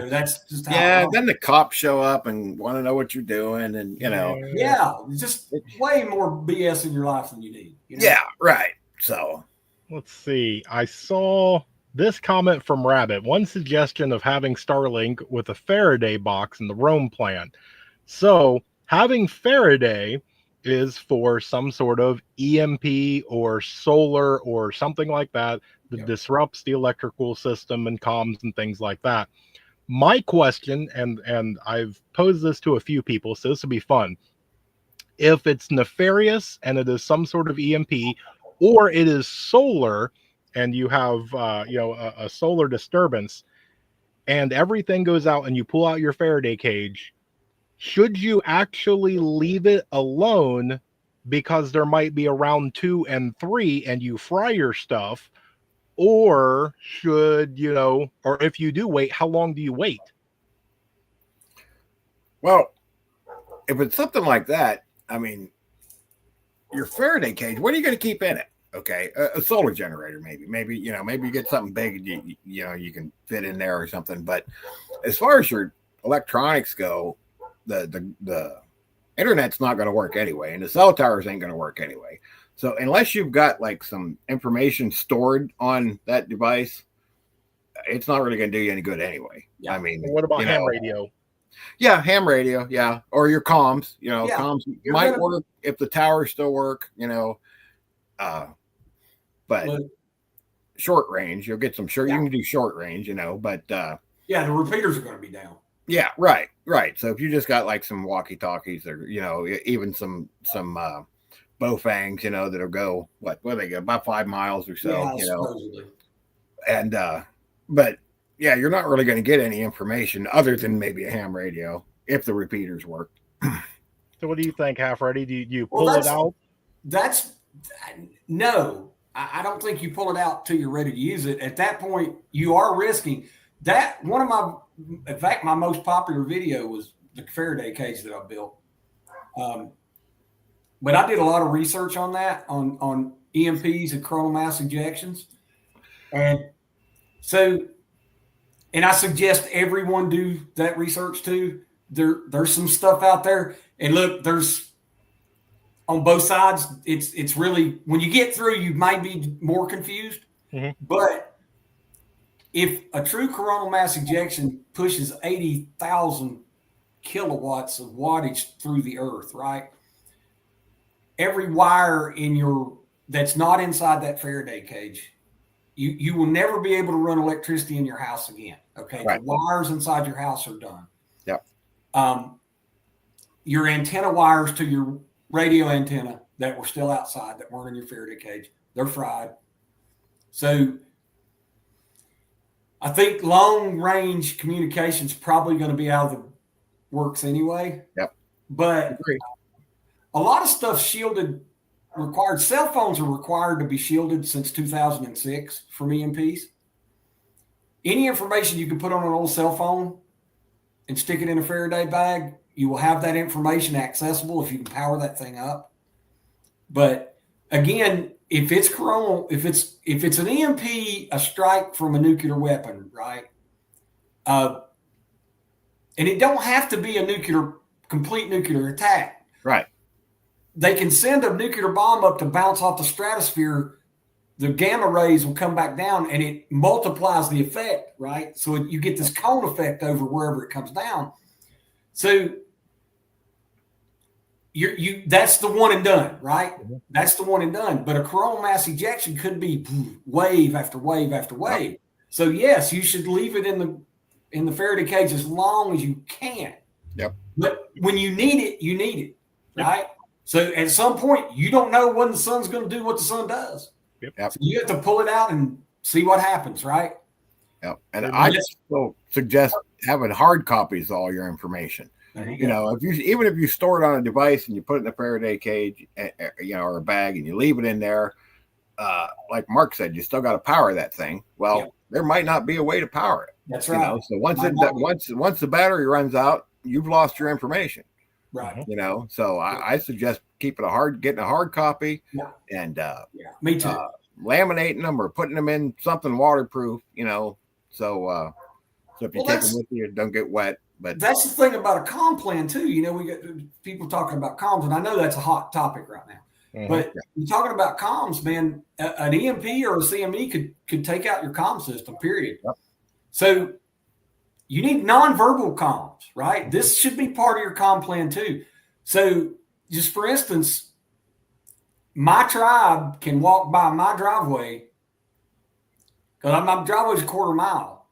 that's just how. Yeah, then the cops show up and want to know what you're doing and, Yeah, just way more BS in your life than you need. Yeah, right. So let's see. I saw this comment from Rabbit. One suggestion of having Starlink with a Faraday box in the Roam plan. So having Faraday is for some sort of EMP or solar or something like that disrupts the electrical system and comms and things like that. My question, and I've posed this to a few people, so this will be fun. If it's nefarious and it is some sort of EMP, or it is solar and you have a solar disturbance and everything goes out and you pull out your Faraday cage, should you actually leave it alone because there might be a round 2 and 3 and you fry your stuff? Or should, or if you do wait, how long do you wait? Well, if it's something like that, your Faraday cage, what are you going to keep in it? Okay, a solar generator, maybe you get something big you can fit in there or something. But as far as your electronics go, the internet's not going to work anyway, and the cell towers ain't going to work anyway. So unless you've got like some information stored on that device, it's not really going to do you any good anyway. Yeah. What about ham radio? Yeah, ham radio. Yeah, or your comms. Comms might work if the towers still work. But short range, you'll get some. Sure, you can do short range. But the repeaters are going to be down. Yeah, right. So if you just got like some walkie-talkies or, even some Bofangs, that'll go, what do they go, about 5 miles or so, supposedly. And, but yeah, you're not really going to get any information other than maybe a ham radio if the repeaters work. So what do you think, Half Ready? Do you pull it out? No. I don't think you pull it out till you're ready to use it. At that point, you are risking that. In fact, my most popular video was the Faraday cage that I built. But I did a lot of research on that, on EMPs and coronal mass ejections. And so, and I suggest everyone do that research too. There's some stuff out there. And look, there's on both sides. It's really, when you get through, you might be more confused. Mm-hmm. But if a true coronal mass ejection pushes 80,000 kilowatts of wattage through the earth, right? Every wire that's not inside that Faraday cage, you will never be able to run electricity in your house again. Okay. Right. The wires inside your house are done. Yep. Your antenna wires to your radio antenna that were still outside, that weren't in your Faraday cage, they're fried. So I think long range communication is probably going to be out of the works anyway. Yep. But a lot of stuff shielded, required. Cell phones are required to be shielded since 2006 from EMPs. Any information you can put on an old cell phone and stick it in a Faraday bag, you will have that information accessible if you can power that thing up. But again, if it's coronal, if it's an EMP, a strike from a nuclear weapon, right? And it don't have to be a complete nuclear attack. Right. They can send a nuclear bomb up to bounce off the stratosphere. The gamma rays will come back down and it multiplies the effect, right? So you get this cone effect over wherever it comes down. So that's the one and done, right? Mm-hmm. That's the one and done. But a coronal mass ejection could be wave after wave after wave. Yep. So yes, you should leave it in the Faraday cage as long as you can. Yep. But when you need it, yep. Right? So at some point, you don't know when the sun's going to do what the sun does. Yep. So you have to pull it out and see what happens, right? Yep. And I just suggest having hard copies of all your information. You know, even if you store it on a device and you put it in a Faraday cage, or a bag, and you leave it in there, like Mark said, you still got to power that thing. Well, yep. There might not be a way to power it. That's right. So once the battery runs out, you've lost your information. Right. So I suggest getting a hard copy. Yeah. And me too. Laminating them or putting them in something waterproof. So if you take them with you, don't get wet. But that's the thing about a comm plan too. We got people talking about comms, and I know that's a hot topic right now. Mm-hmm. But you're talking about comms, man. An EMP or a CME could take out your comm system. Period. Yep. So you need nonverbal comms, right? This should be part of your comm plan too. So just for instance, my tribe can walk by my driveway because my driveway is a quarter mile,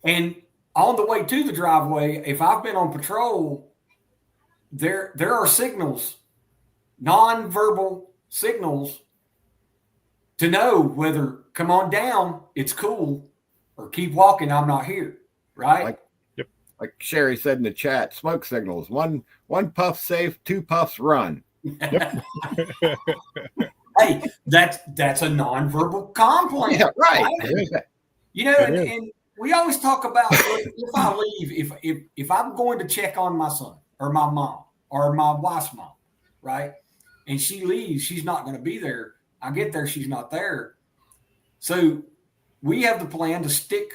and on the way to the driveway, if I've been on patrol, there are signals, nonverbal signals, to know whether come on down, it's cool, or keep walking, I'm not here, right? Like Sherry said in the chat, smoke signals. One puff safe, 2 puffs run. Yep. Hey, that's a nonverbal comm plan. Yeah, right. And we always talk about if I leave, if I'm going to check on my son or my mom or my wife's mom, right? And she leaves, she's not going to be there. I get there, she's not there. So we have the plan to stick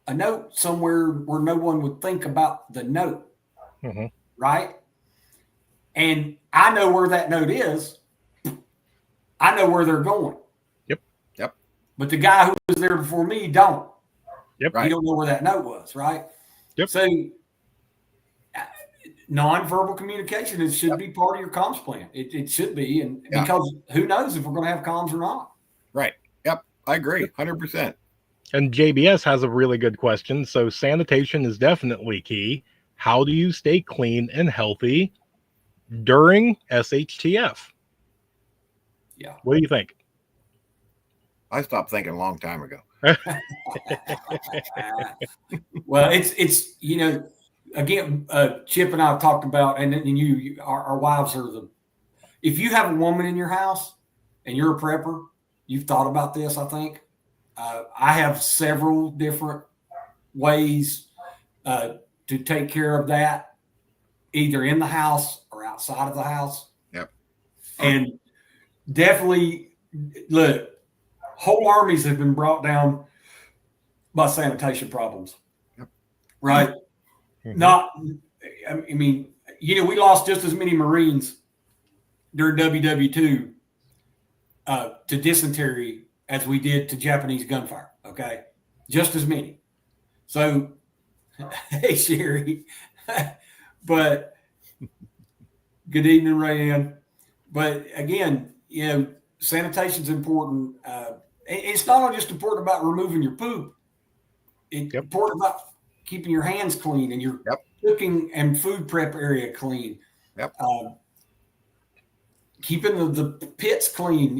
a note somewhere where no one would think about the note, mm-hmm. Right? And I know where that note is. I know where they're going. Yep. But the guy who was there before me don't. Yep. He don't know where that note was, right? Yep. So nonverbal communication, it should be part of your comms plan. It should be, and because who knows if we're going to have comms or not. Right. Yep. I agree. 100%. And JBS has a really good question. So sanitation is definitely key. How do you stay clean and healthy during SHTF? Yeah. What do you think? I stopped thinking a long time ago. Well, it's again, Chip and I have talked about, and you our wives are if you have a woman in your house and you're a prepper, you've thought about this, I think. I have several different ways to take care of that, either in the house or outside of the house. Yep. And definitely, look, whole armies have been brought down by sanitation problems. Yep. Right? Mm-hmm. Not, I mean, we lost just as many Marines during WW2 to dysentery as we did to Japanese gunfire. Okay. Just as many. So, hey, Sherry, but good evening, Rayanne. But again, sanitation's important. It's not only just important about removing your poop. It's important about keeping your hands clean and your cooking and food prep area clean. Yep. Keeping the pits clean.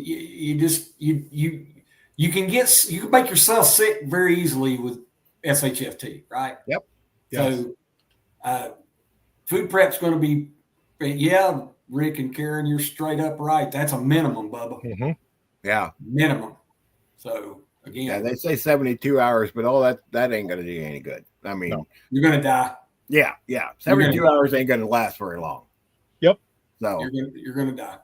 You can make yourself sick very easily with SHFT, right? Yep. Yes. So, food prep's going to be, Rick and Karen, you're straight up right. That's a minimum, Bubba. Mm-hmm. Yeah. Minimum. So again, yeah, they say 72 hours, but all that ain't going to do you any good. I mean, you're going to die. Yeah. 72 hours ain't going to last very long. Yep. So you're going to die.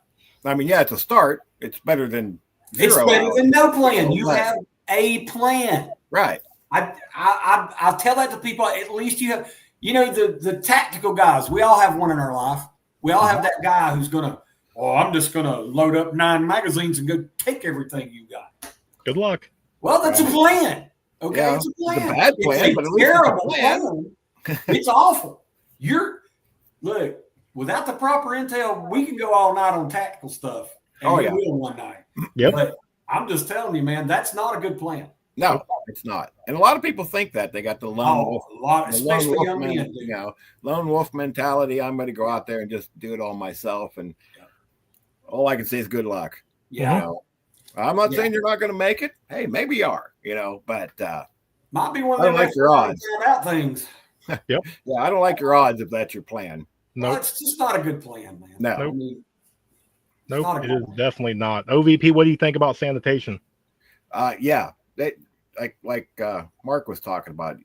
I mean, it's a start. It's better than 0 It's better hours. than no plan. You have a plan, right? I tell that to people. At least you have, the tactical guys. We all have one in our life. We all have that guy who's going to, I'm just going to load up 9 magazines and go take everything you got. Good luck. Well, that's a plan. Okay, Yeah, it's a plan. It's a bad plan, but at least terrible it's a plan. It's awful. Look, without the proper intel, we can go all night on tactical stuff. And we will one night. Yep. But I'm just telling you, man, that's not a good plan. No, it's not. And a lot of people think that they got the lone wolf, especially young men. Lone wolf mentality. I'm going to go out there and just do it all myself, and all I can say is good luck. Yeah. I'm not saying you're not going to make it. Hey, maybe you are. But might be one of them. I don't like your odds. Out things. Yep. Yeah, I don't like your odds if that's your plan. No, it's just not a good plan, man. No. Nope. Nope, it is definitely not. OVP, what do you think about sanitation? Yeah, they like Mark was talking about.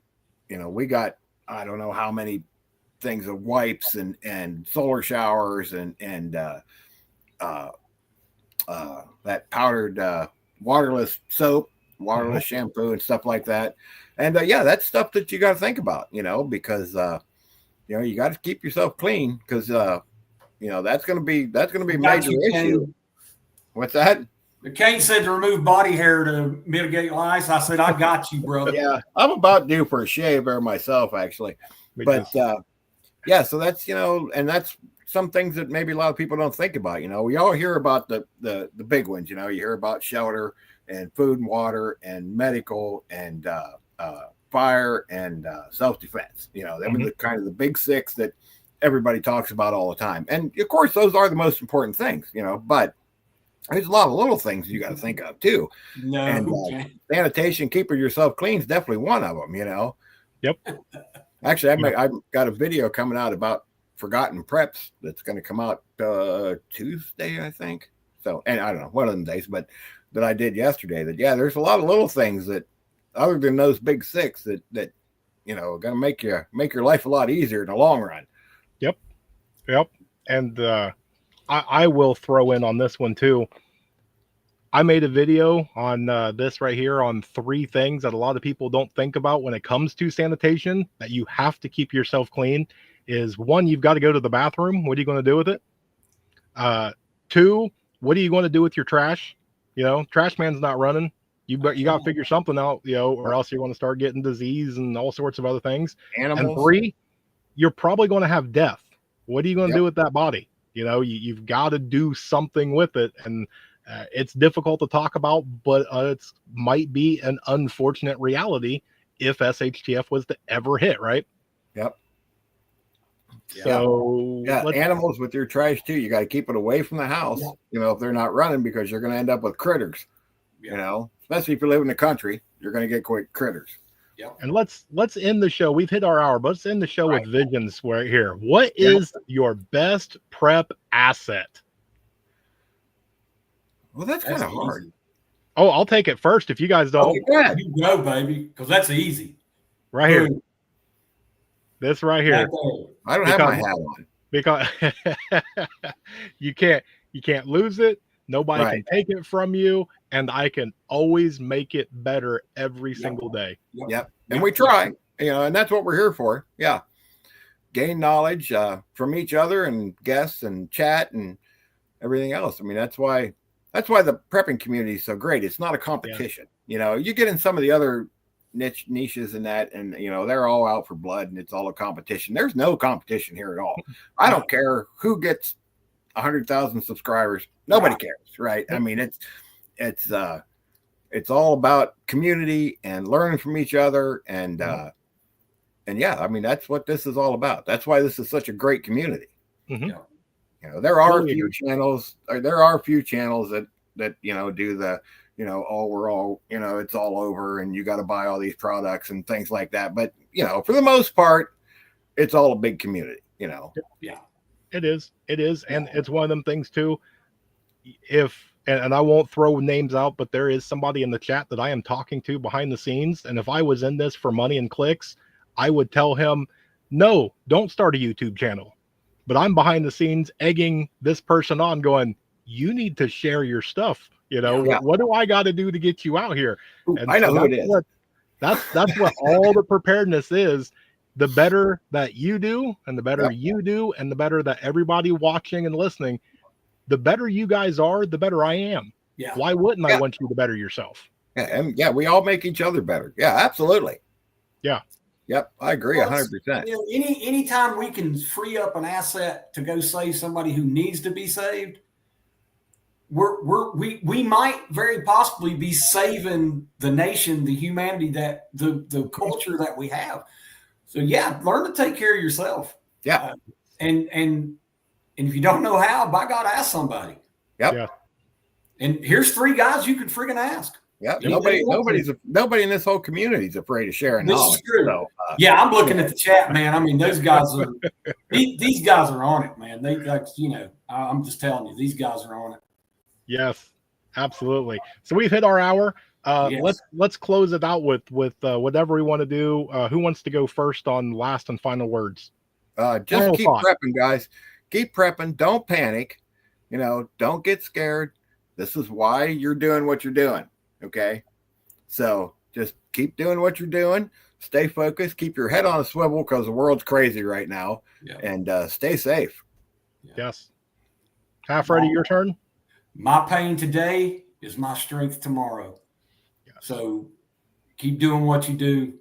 We got I don't know how many things of wipes and solar showers and that powdered waterless soap, waterless shampoo, and stuff like that. And that's stuff that you got to think about. Because you got to keep yourself clean because that's going to be a major issue. What's that? Kane said to remove body hair to mitigate lice. I said, I got you, brother. Yeah, I'm about due for a shave there myself, actually. But so that's and that's some things that maybe a lot of people don't think about. We all hear about the big ones. You hear about shelter and food and water and medical and fire and self-defense. Them are the kind of the big 6 that everybody talks about all the time. And of course, those are the most important things, but there's a lot of little things you got to think of too. No, and sanitation, keeping yourself clean is definitely one of them, Yep. Actually, I've got a video coming out about forgotten preps that's going to come out Tuesday, I think. So, and I don't know, one of them days, but that I did yesterday that, there's a lot of little things that other than those big 6 that are going to make your life a lot easier in the long run. Yep. And I will throw in on this one too. I made a video on this right here on 3 things that a lot of people don't think about when it comes to sanitation that you have to keep yourself clean. Is 1, you've got to go to the bathroom. What are you going to do with it? 2, what are you going to do with your trash? Trash man's not running. You got to figure something out, or else you're going to start getting disease and all sorts of other things. Animals. And 3, you're probably going to have death. What are you going to do with that body? You've got to do something with it. And it's difficult to talk about, but it might be an unfortunate reality if SHTF was to ever hit, right? Yep. So animals with your trash too. You got to keep it away from the house, if they're not running, because you're going to end up with critters, especially if you live in the country, you're going to get quick critters. Yeah. And let's end the show. We've hit our hour, but let's end the show with visions right here. What is your best prep asset? Well, that's kind of hard. Easy. Oh, I'll take it first if you guys don't. Okay, go ahead. You go, baby, because that's easy. Right here. This right here. I don't have my hat on. Because you can't lose it. Nobody can take it from you, and I can always make it better every single day. Yep. And we try, and that's what we're here for. Yeah. Gain knowledge from each other and guests and chat and everything else. I mean, that's why the prepping community is so great. It's not a competition. You get in some of the other niches and that, and they're all out for blood and it's all a competition. There's no competition here at all. I don't care who gets 100,000 subscribers. Nobody cares, right? I mean, it's all about community and learning from each other, and yeah, I mean, that's what this is all about. That's why this is such a great community. Mm-hmm. There are a few channels. There are a few channels that do the we're all it's all over and you got to buy all these products and things like that. But for the most part, it's all a big community. Yeah. It is, and it's one of them things too. And I won't throw names out, but there is somebody in the chat that I am talking to behind the scenes, and if I was in this for money and clicks, I would tell him, no, don't start a YouTube channel. But I'm behind the scenes egging this person on, going, you need to share your stuff. What do I got to do to get you out here? And I know who it is. That's what all the preparedness is. The better that you do, and the better you do, and the better that everybody watching and listening, the better you guys are, the better I am. Yeah. Why wouldn't I want you to better yourself? Yeah, and we all make each other better. Yeah, absolutely. Yeah. Yep, I agree 100%. Anytime we can free up an asset to go save somebody who needs to be saved, we might very possibly be saving the nation, the humanity, that the culture that we have. So yeah, learn to take care of yourself. Yeah, and if you don't know how, by God, ask somebody. Yep. Yeah. And here's 3 guys you can friggin' ask. Yeah, nobody in this whole community is afraid of sharing knowledge. So, yeah, I'm looking at the chat, man. I mean, those guys are these guys are on it, man. I'm just telling you, these guys are on it. Yes, absolutely. So we've hit our hour. Yes. Let's close it out with whatever we want to do. Who wants to go first on last and final words? Just keep prepping, guys. Keep prepping. Don't panic. Don't get scared. This is why you're doing what you're doing. Okay. So just keep doing what you're doing. Stay focused. Keep your head on a swivel because the world's crazy right now. Yeah. And stay safe. Yeah. Yes. Half ready, your turn. My pain today is my strength tomorrow. Yes. So keep doing what you do.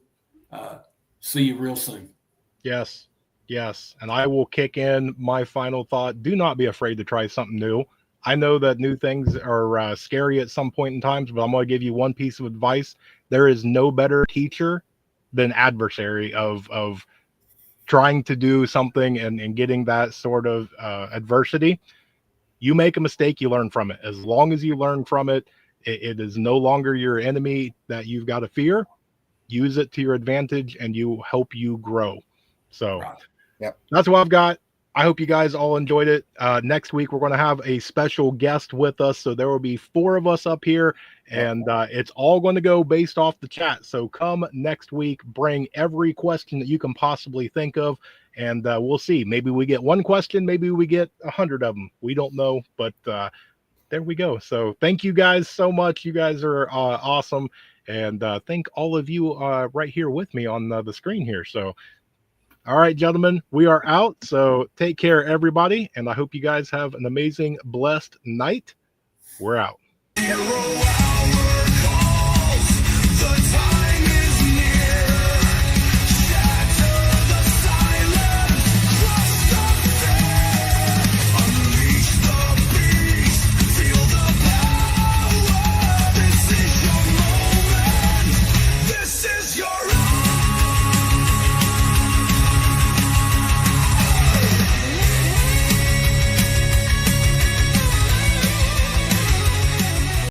See you real soon. Yes. Yes. And I will kick in my final thought. Do not be afraid to try something new. I know that new things are scary at some point in times, but I'm going to give you one piece of advice. There is no better teacher than adversary of trying to do something and getting that sort of adversity. You make a mistake, you learn from it. As long as you learn from it, it is no longer your enemy that you've got to fear. Use it to your advantage, and you help you grow. So that's what I've got. I hope you guys all enjoyed it. Next week, we're going to have a special guest with us. So there will be 4 of us up here, and it's all going to go based off the chat. So come next week, bring every question that you can possibly think of, and we'll see. Maybe we get 1 question. Maybe we get 100 of them. We don't know, but there we go. So thank you guys so much. You guys are awesome. And thank all of you right here with me on the screen here. So all right, gentlemen, we are out. So take care, everybody. And I hope you guys have an amazing, blessed night. We're out.